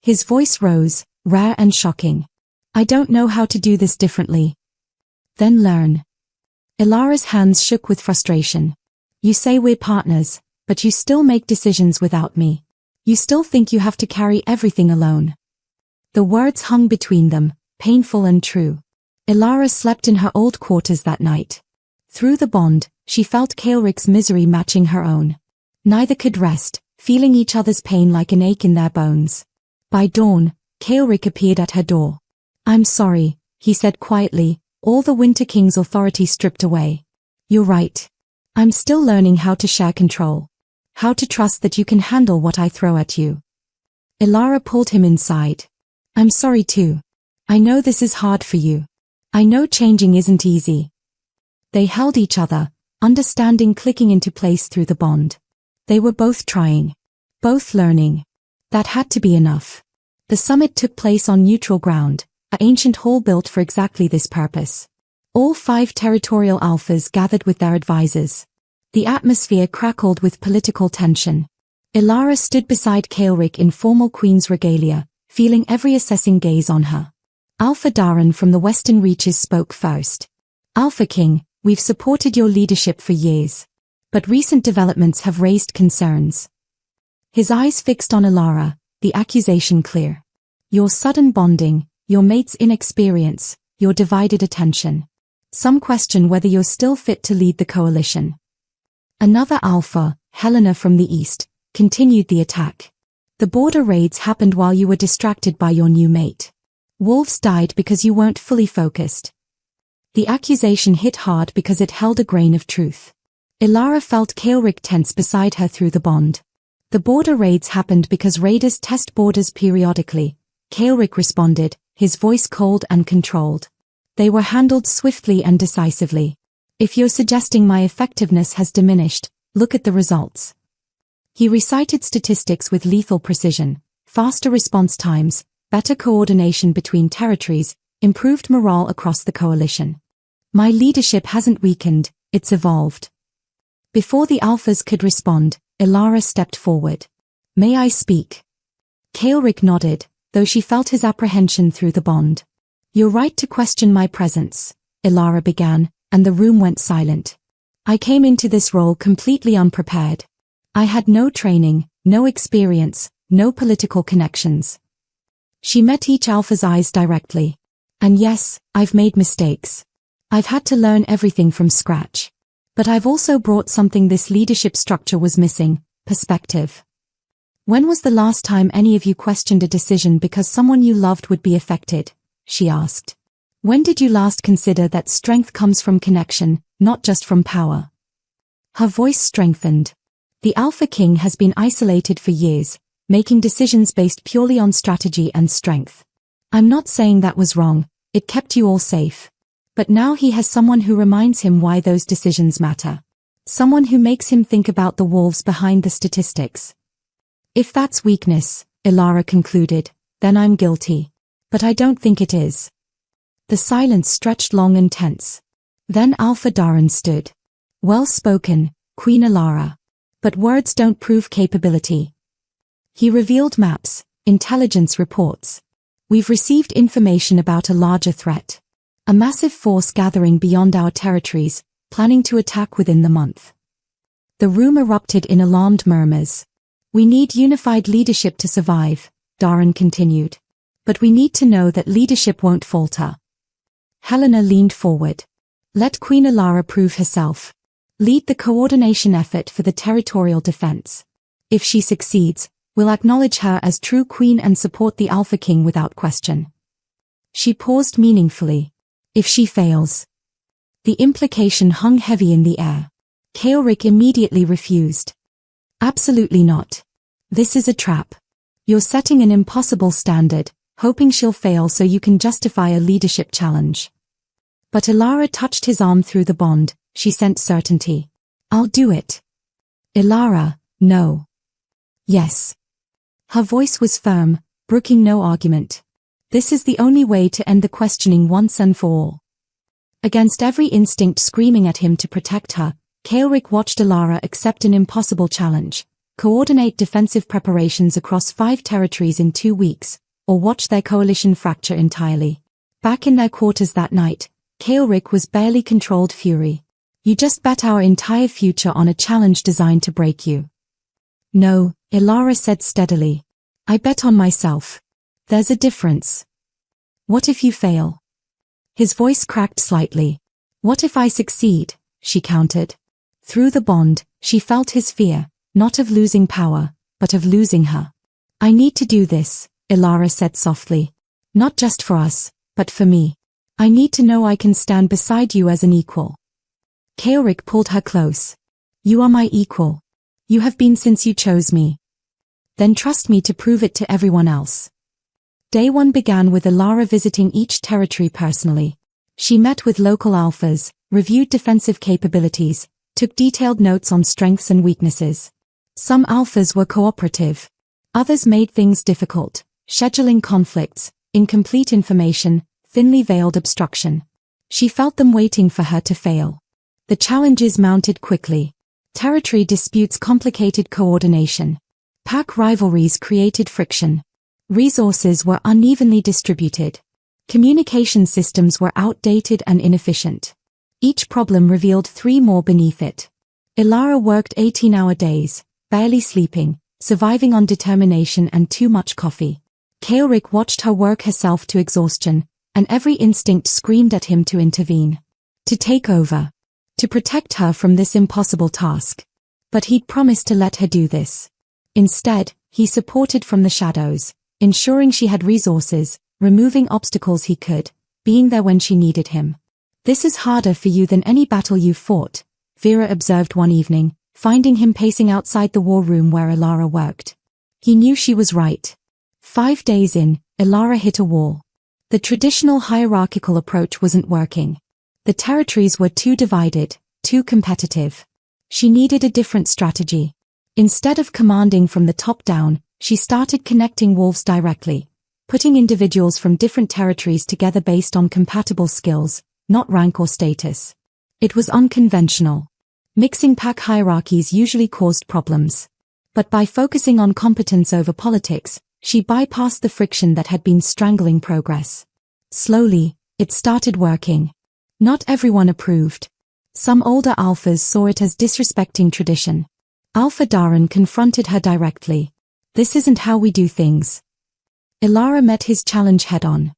His voice rose, rare and shocking. I don't know how to do this differently. Then learn. Elara's hands shook with frustration. You say we're partners, but you still make decisions without me. You still think you have to carry everything alone. The words hung between them, painful and true. Elara slept in her old quarters that night. Through the bond, she felt Kaelric's misery matching her own. Neither could rest, feeling each other's pain like an ache in their bones. By dawn, Kaelric appeared at her door. I'm sorry, he said quietly, all the Winter King's authority stripped away. You're right. I'm still learning how to share control. How to trust that you can handle what I throw at you. Elara pulled him inside. I'm sorry too. I know this is hard for you. I know changing isn't easy. They held each other, understanding clicking into place through the bond. They were both trying. Both learning. That had to be enough. The summit took place on neutral ground, an ancient hall built for exactly this purpose. All 5 territorial alphas gathered with their advisors. The atmosphere crackled with political tension. Elara stood beside Kaelric in formal queen's regalia, feeling every assessing gaze on her. Alpha Daran from the Western Reaches spoke first. Alpha King, we've supported your leadership for years. But recent developments have raised concerns. His eyes fixed on Elara, the accusation clear. Your sudden bonding, your mate's inexperience, your divided attention. Some question whether you're still fit to lead the coalition. Another alpha, Helena from the east, continued the attack. The border raids happened while you were distracted by your new mate. Wolves died because you weren't fully focused. The accusation hit hard because it held a grain of truth. Elara felt Kaelric tense beside her through the bond. The border raids happened because raiders test borders periodically. Kaelric responded, his voice cold and controlled. They were handled swiftly and decisively. If you're suggesting my effectiveness has diminished, look at the results. He recited statistics with lethal precision, faster response times, better coordination between territories, improved morale across the coalition. My leadership hasn't weakened, it's evolved. Before the alphas could respond, Elara stepped forward. May I speak? Kaelric nodded, though she felt his apprehension through the bond. You're right to question my presence, Elara began, and the room went silent. I came into this role completely unprepared. I had no training, no experience, no political connections. She met each alpha's eyes directly. And yes, I've made mistakes. I've had to learn everything from scratch. But I've also brought something this leadership structure was missing, perspective. When was the last time any of you questioned a decision because someone you loved would be affected? She asked. When did you last consider that strength comes from connection, not just from power? Her voice strengthened. The Alpha King has been isolated for years, making decisions based purely on strategy and strength. I'm not saying that was wrong, it kept you all safe. But now he has someone who reminds him why those decisions matter. Someone who makes him think about the wolves behind the statistics. If that's weakness, Elara concluded, then I'm guilty. But I don't think it is. The silence stretched long and tense. Then Alpha Darren stood. Well spoken, Queen Elara. But words don't prove capability. He revealed maps, intelligence reports. We've received information about a larger threat. A massive force gathering beyond our territories, planning to attack within the month. The room erupted in alarmed murmurs. We need unified leadership to survive, Darren continued. But we need to know that leadership won't falter. Helena leaned forward. Let Queen Elara prove herself. Lead the coordination effort for the territorial defense. If she succeeds, we'll acknowledge her as true queen and support the Alpha King without question. She paused meaningfully. If she fails. The implication hung heavy in the air. Kaelric immediately refused. Absolutely not. This is a trap. You're setting an impossible standard, hoping she'll fail so you can justify a leadership challenge. But Elara touched his arm through the bond. She sensed certainty. I'll do it. Elara, no. Yes. Her voice was firm, brooking no argument. This is the only way to end the questioning once and for all. Against every instinct screaming at him to protect her, Kaelric watched Elara accept an impossible challenge. Coordinate defensive preparations across 5 territories in 2 weeks, or watch their coalition fracture entirely. Back in their quarters that night, Kaelric was barely controlled fury. You just bet our entire future on a challenge designed to break you. No, Elara said steadily. I bet on myself. There's a difference. What if you fail? His voice cracked slightly. What if I succeed? She countered. Through the bond, she felt his fear, not of losing power, but of losing her. I need to do this, Elara said softly. Not just for us, but for me. I need to know I can stand beside you as an equal. Kaelric pulled her close. You are my equal. You have been since you chose me. Then trust me to prove it to everyone else. Day 1 began with Elara visiting each territory personally. She met with local alphas, reviewed defensive capabilities, took detailed notes on strengths and weaknesses. Some alphas were cooperative. Others made things difficult, scheduling conflicts, incomplete information, thinly veiled obstruction. She felt them waiting for her to fail. The challenges mounted quickly. Territory disputes complicated coordination. Pack rivalries created friction. Resources were unevenly distributed. Communication systems were outdated and inefficient. Each problem revealed 3 more beneath it. Elara worked 18-hour days, barely sleeping, surviving on determination and too much coffee. Kaelric watched her work herself to exhaustion, and every instinct screamed at him to intervene. To take over. To protect her from this impossible task. But he'd promised to let her do this. Instead, he supported from the shadows, ensuring she had resources, removing obstacles he could, being there when she needed him. This is harder for you than any battle you've fought, Vera observed one evening, finding him pacing outside the war room where Elara worked. He knew she was right. 5 days in, Elara hit a wall. The traditional hierarchical approach wasn't working. The territories were too divided, too competitive. She needed a different strategy. Instead of commanding from the top down, she started connecting wolves directly, putting individuals from different territories together based on compatible skills, not rank or status. It was unconventional. Mixing pack hierarchies usually caused problems. But by focusing on competence over politics, she bypassed the friction that had been strangling progress. Slowly, it started working. Not everyone approved. Some older alphas saw it as disrespecting tradition. Alpha Darren confronted her directly. This isn't how we do things. Elara met his challenge head-on.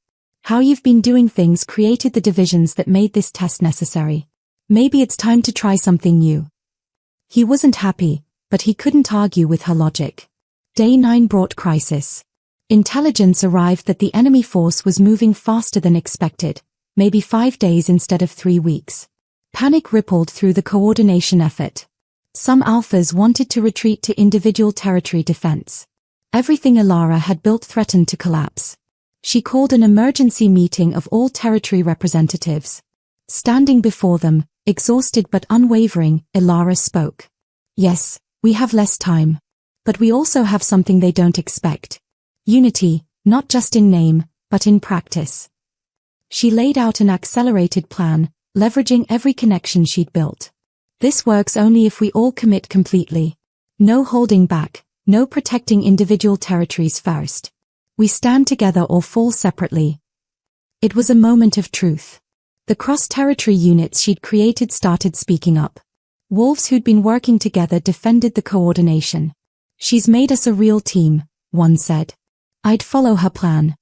How you've been doing things created the divisions that made this test necessary. Maybe it's time to try something new. He wasn't happy, but he couldn't argue with her logic. Day 9 brought crisis. Intelligence arrived that the enemy force was moving faster than expected, maybe 5 days instead of 3 weeks. Panic rippled through the coordination effort. Some alphas wanted to retreat to individual territory defense. Everything Elara had built threatened to collapse. She called an emergency meeting of all territory representatives. Standing before them, exhausted but unwavering, Elara spoke. Yes, we have less time. But we also have something they don't expect. Unity, not just in name, but in practice. She laid out an accelerated plan, leveraging every connection she'd built. This works only if we all commit completely. No holding back, no protecting individual territories first. We stand together or fall separately. It was a moment of truth. The cross-territory units she'd created started speaking up. Wolves who'd been working together defended the coordination. She's made us a real team, one said. I'd follow her plan.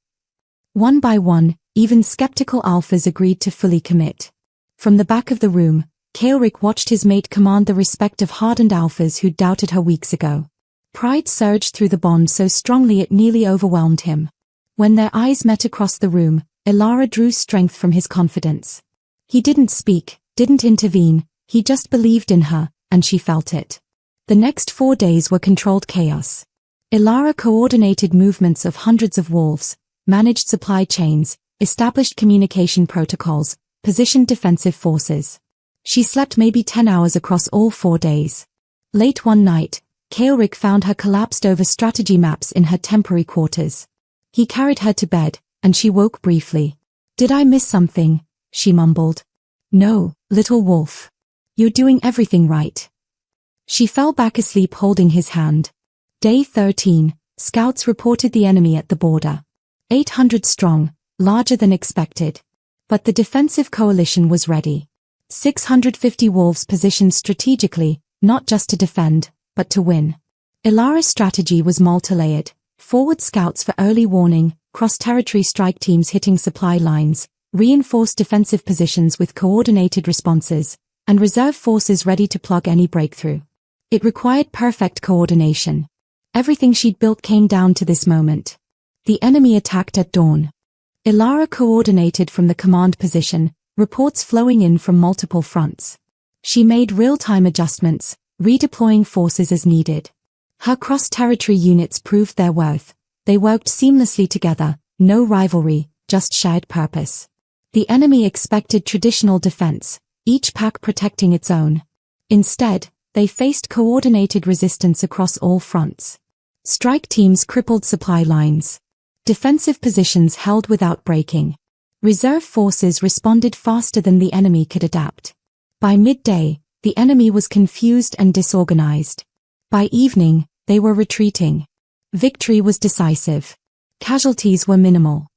One by one, even skeptical alphas agreed to fully commit. From the back of the room, Kaelric watched his mate command the respect of hardened alphas who'd doubted her weeks ago. Pride surged through the bond so strongly it nearly overwhelmed him. When their eyes met across the room, Elara drew strength from his confidence. He didn't speak, didn't intervene, he just believed in her, and she felt it. The next 4 days were controlled chaos. Elara coordinated movements of hundreds of wolves, managed supply chains, established communication protocols, positioned defensive forces. She slept maybe 10 hours across all 4 days. Late one night, Kaelric found her collapsed over strategy maps in her temporary quarters. He carried her to bed, and she woke briefly. Did I miss something? She mumbled. No, little wolf. You're doing everything right. She fell back asleep holding his hand. Day 13, scouts reported the enemy at the border. 800 strong, larger than expected. But the defensive coalition was ready. 650 wolves positioned strategically, not just to defend, but to win. Elara's strategy was multi-layered. Forward scouts for early warning, cross-territory strike teams hitting supply lines, reinforced defensive positions with coordinated responses, and reserve forces ready to plug any breakthrough. It required perfect coordination. Everything she'd built came down to this moment. The enemy attacked at dawn. Elara coordinated from the command position, reports flowing in from multiple fronts. She made real-time adjustments, redeploying forces as needed. Her cross-territory units proved their worth. They worked seamlessly together, no rivalry, just shared purpose. The enemy expected traditional defense, each pack protecting its own. Instead, they faced coordinated resistance across all fronts. Strike teams crippled supply lines. Defensive positions held without breaking. Reserve forces responded faster than the enemy could adapt. By midday, the enemy was confused and disorganized. By evening, they were retreating. Victory was decisive. Casualties were minimal.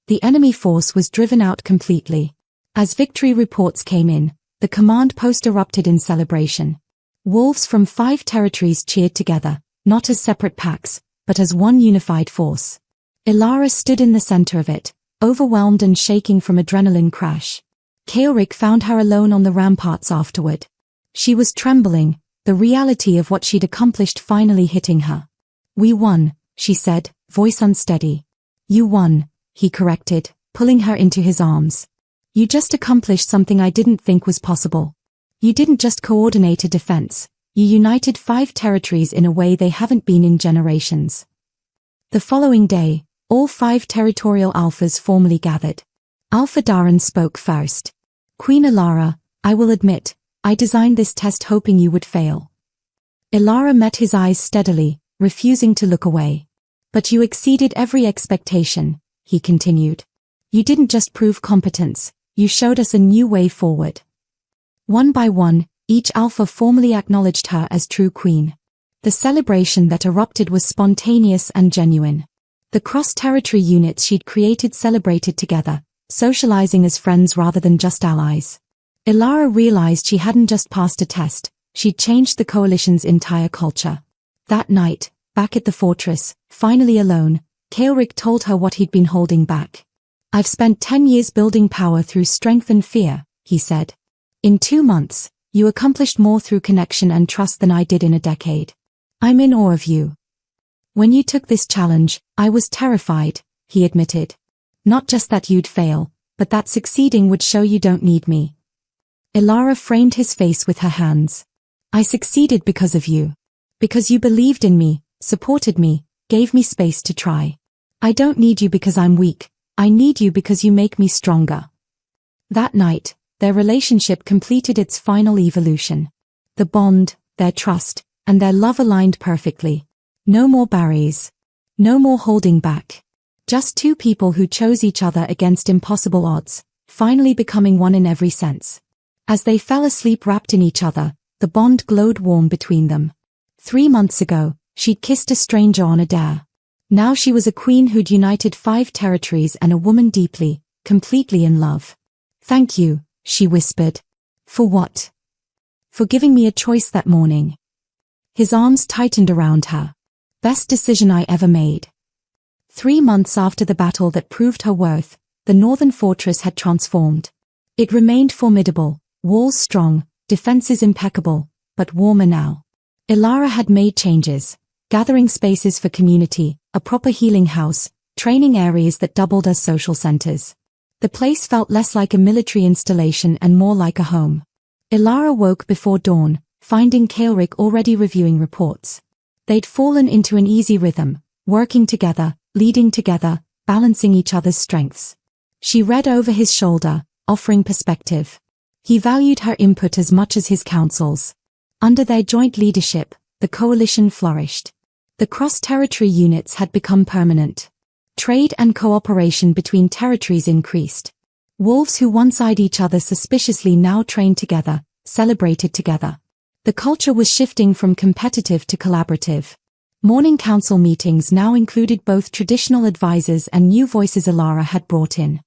The enemy force was driven out completely. As victory reports came in, the command post erupted in celebration. Wolves from 5 territories cheered together, not as separate packs, but as one unified force. Elara stood in the center of it, overwhelmed and shaking from adrenaline crash. Kaelric found her alone on the ramparts afterward. She was trembling, the reality of what she'd accomplished finally hitting her. We won, she said, voice unsteady. You won, he corrected, pulling her into his arms. You just accomplished something I didn't think was possible. You didn't just coordinate a defense, you united 5 territories in a way they haven't been in generations. The following day, all 5 territorial alphas formally gathered. Alpha Darren spoke first. Queen Elara, I will admit, I designed this test hoping you would fail. Elara met his eyes steadily, refusing to look away. But you exceeded every expectation, he continued. You didn't just prove competence, you showed us a new way forward. One by one, each alpha formally acknowledged her as true queen. The celebration that erupted was spontaneous and genuine. The cross-territory units she'd created celebrated together, socializing as friends rather than just allies. Elara realized she hadn't just passed a test, she'd changed the coalition's entire culture. That night, back at the fortress, finally alone, Kaelric told her what he'd been holding back. I've spent 10 years building power through strength and fear, he said. In 2 months, you accomplished more through connection and trust than I did in a decade. I'm in awe of you. When you took this challenge, I was terrified, he admitted. Not just that you'd fail, but that succeeding would show you don't need me. Elara framed his face with her hands. I succeeded because of you. Because you believed in me, supported me, gave me space to try. I don't need you because I'm weak, I need you because you make me stronger. That night, their relationship completed its final evolution. The bond, their trust, and their love aligned perfectly. No more barriers. No more holding back. Just two people who chose each other against impossible odds, finally becoming one in every sense. As they fell asleep wrapped in each other, the bond glowed warm between them. 3 months ago, she'd kissed a stranger on a dare. Now she was a queen who'd united 5 territories and a woman deeply, completely in love. "Thank you," she whispered. "For what?" "For giving me a choice that morning." His arms tightened around her. "Best decision I ever made." 3 months after the battle that proved her worth, the northern fortress had transformed. It remained formidable, walls strong, defenses impeccable, but warmer now. Elara had made changes, gathering spaces for community, a proper healing house, training areas that doubled as social centers. The place felt less like a military installation and more like a home. Elara woke before dawn, finding Kaelric already reviewing reports. They'd fallen into an easy rhythm, working together, leading together, balancing each other's strengths. She read over his shoulder, offering perspective. He valued her input as much as his counsels. Under their joint leadership, the coalition flourished. The cross-territory units had become permanent. Trade and cooperation between territories increased. Wolves who once eyed each other suspiciously now trained together, celebrated together. The culture was shifting from competitive to collaborative. Morning council meetings now included both traditional advisors and new voices Elara had brought in.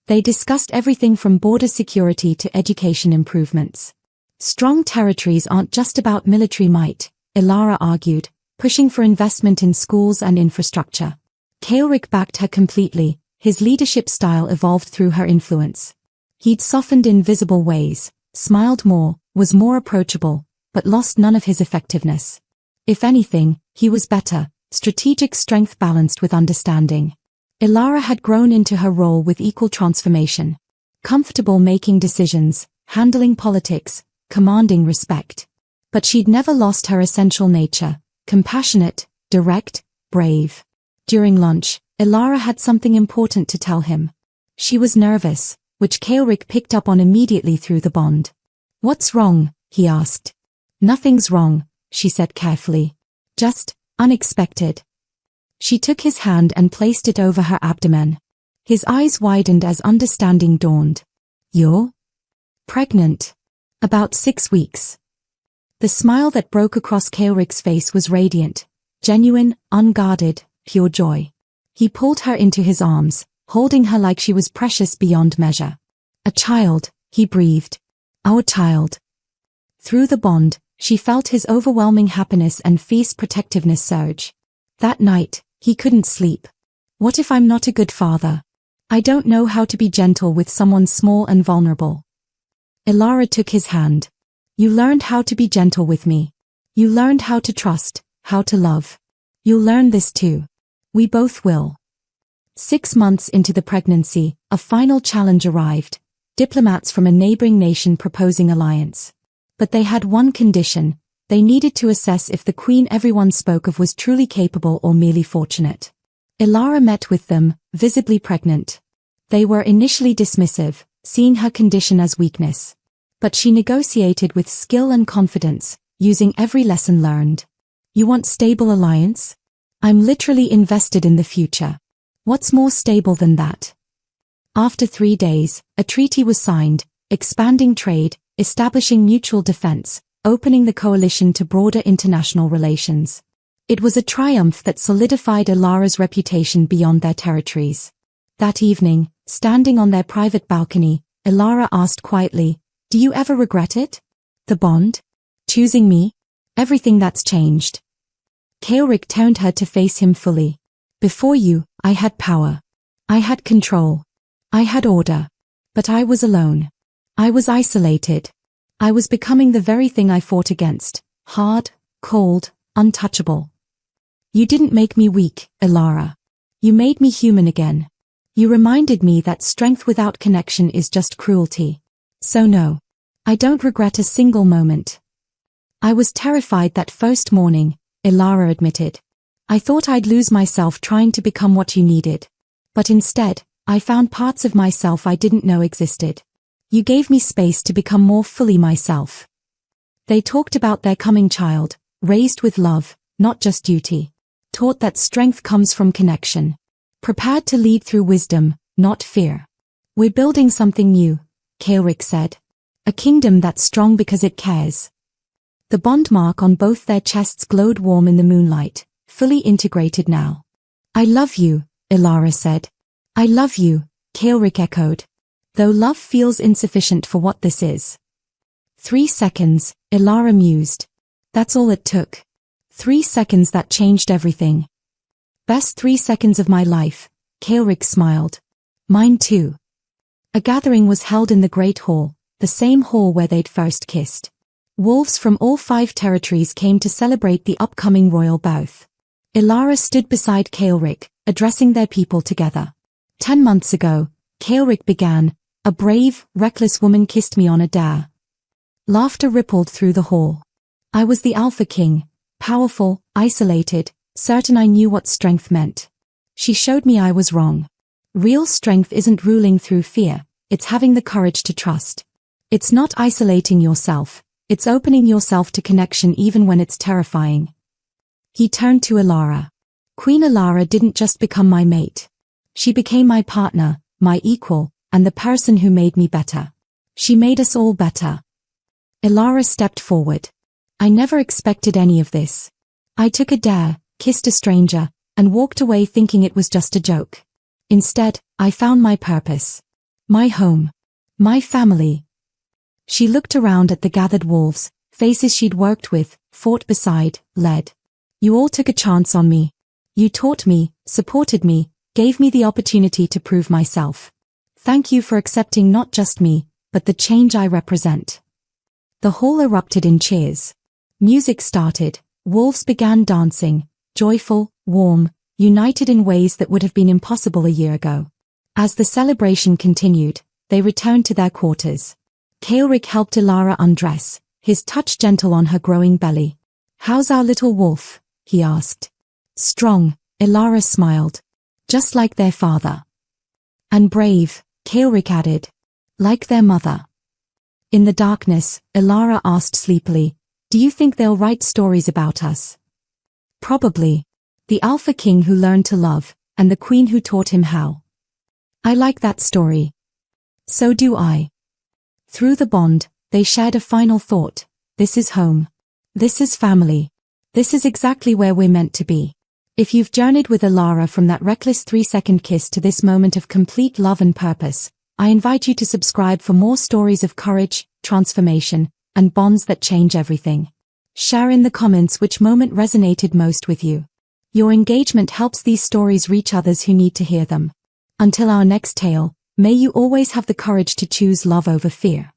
They discussed everything from border security to education improvements. Strong territories aren't just about military might, Elara argued, pushing for investment in schools and infrastructure. Kaelric backed her completely, his leadership style evolved through her influence. He'd softened in visible ways, smiled more, was more approachable, but lost none of his effectiveness. If anything, he was better, strategic strength balanced with understanding. Elara had grown into her role with equal transformation. Comfortable making decisions, handling politics, commanding respect. But she'd never lost her essential nature, compassionate, direct, brave. During lunch, Elara had something important to tell him. She was nervous, which Kaelric picked up on immediately through the bond. "What's wrong?" he asked. "Nothing's wrong," she said carefully. "Just unexpected." She took his hand and placed it over her abdomen. His eyes widened as understanding dawned. "You're pregnant." "About 6 weeks." The smile that broke across Kaelric's face was radiant, genuine, unguarded, pure joy. He pulled her into his arms, holding her like she was precious beyond measure. "A child," he breathed. "Our child." Through the bond, she felt his overwhelming happiness and fierce protectiveness surge. That night, he couldn't sleep. "What if I'm not a good father? I don't know how to be gentle with someone small and vulnerable." Elara took his hand. "You learned how to be gentle with me. You learned how to trust, how to love. You'll learn this too. We both will." 6 months into the pregnancy, a final challenge arrived. Diplomats from a neighboring nation proposing alliance. But they had one condition: they needed to assess if the queen everyone spoke of was truly capable or merely fortunate. Elara met with them, visibly pregnant. They were initially dismissive, seeing her condition as weakness. But she negotiated with skill and confidence, using every lesson learned. "You want stable alliance? I'm literally invested in the future. What's more stable than that?" After 3 days, a treaty was signed, expanding trade, establishing mutual defense, opening the coalition to broader international relations. It was a triumph that solidified Elara's reputation beyond their territories. That evening, standing on their private balcony, Elara asked quietly, "Do you ever regret it? The bond? Choosing me? Everything that's changed." Kaelric turned her to face him fully. "Before you, I had power. I had control. I had order. But I was alone. I was isolated. I was becoming the very thing I fought against. Hard, cold, untouchable. You didn't make me weak, Elara. You made me human again. You reminded me that strength without connection is just cruelty. So no, I don't regret a single moment." "I was terrified that first morning," Elara admitted. "I thought I'd lose myself trying to become what you needed. But instead, I found parts of myself I didn't know existed. You gave me space to become more fully myself. They talked about their coming child, raised with love, not just duty. Taught that strength comes from connection. Prepared to lead through wisdom, not fear. We're building something new, Kaelric said. A kingdom that's strong because it cares. The bond mark on both their chests glowed warm in the moonlight, fully integrated now. I love you, Elara said. I love you, Kaelric echoed. Though love feels insufficient for what this is. 3 seconds, Elara mused. That's all it took. 3 seconds that changed everything. Best 3 seconds of my life, Kaelric smiled. Mine too. A gathering was held in the Great Hall, the same hall where they'd first kissed. Wolves from all 5 territories came to celebrate the upcoming royal bout. Elara stood beside Kaelric, addressing their people together. 10 months ago, Kaelric began, a brave, reckless woman kissed me on a dare. Laughter rippled through the hall. I was the Alpha King, powerful, isolated, certain I knew what strength meant. She showed me I was wrong. Real strength isn't ruling through fear, it's having the courage to trust. It's not isolating yourself, it's opening yourself to connection even when it's terrifying. He turned to Elara. Queen Elara didn't just become my mate. She became my partner, my equal, and the person who made me better. She made us all better. Elara stepped forward. I never expected any of this. I took a dare, kissed a stranger, and walked away thinking it was just a joke. Instead, I found my purpose. My home. My family. She looked around at the gathered wolves, faces she'd worked with, fought beside, led. You all took a chance on me. You taught me, supported me, gave me the opportunity to prove myself. Thank you for accepting not just me, but the change I represent. The hall erupted in cheers. Music started, wolves began dancing, joyful, warm, united in ways that would have been impossible a year ago. As the celebration continued, they returned to their quarters. Kaelric helped Elara undress, his touch gentle on her growing belly. How's our little wolf? He asked. Strong, Elara smiled. Just like their father. And brave, Kaelric added. Like their mother. In the darkness, Elara asked sleepily, do you think they'll write stories about us? Probably. The Alpha King who learned to love, and the Queen who taught him how. I like that story. So do I. Through the bond, they shared a final thought. This is home. This is family. This is exactly where we're meant to be. If you've journeyed with Elara from that reckless 3-second kiss to this moment of complete love and purpose, I invite you to subscribe for more stories of courage, transformation, and bonds that change everything. Share in the comments which moment resonated most with you. Your engagement helps these stories reach others who need to hear them. Until our next tale, may you always have the courage to choose love over fear.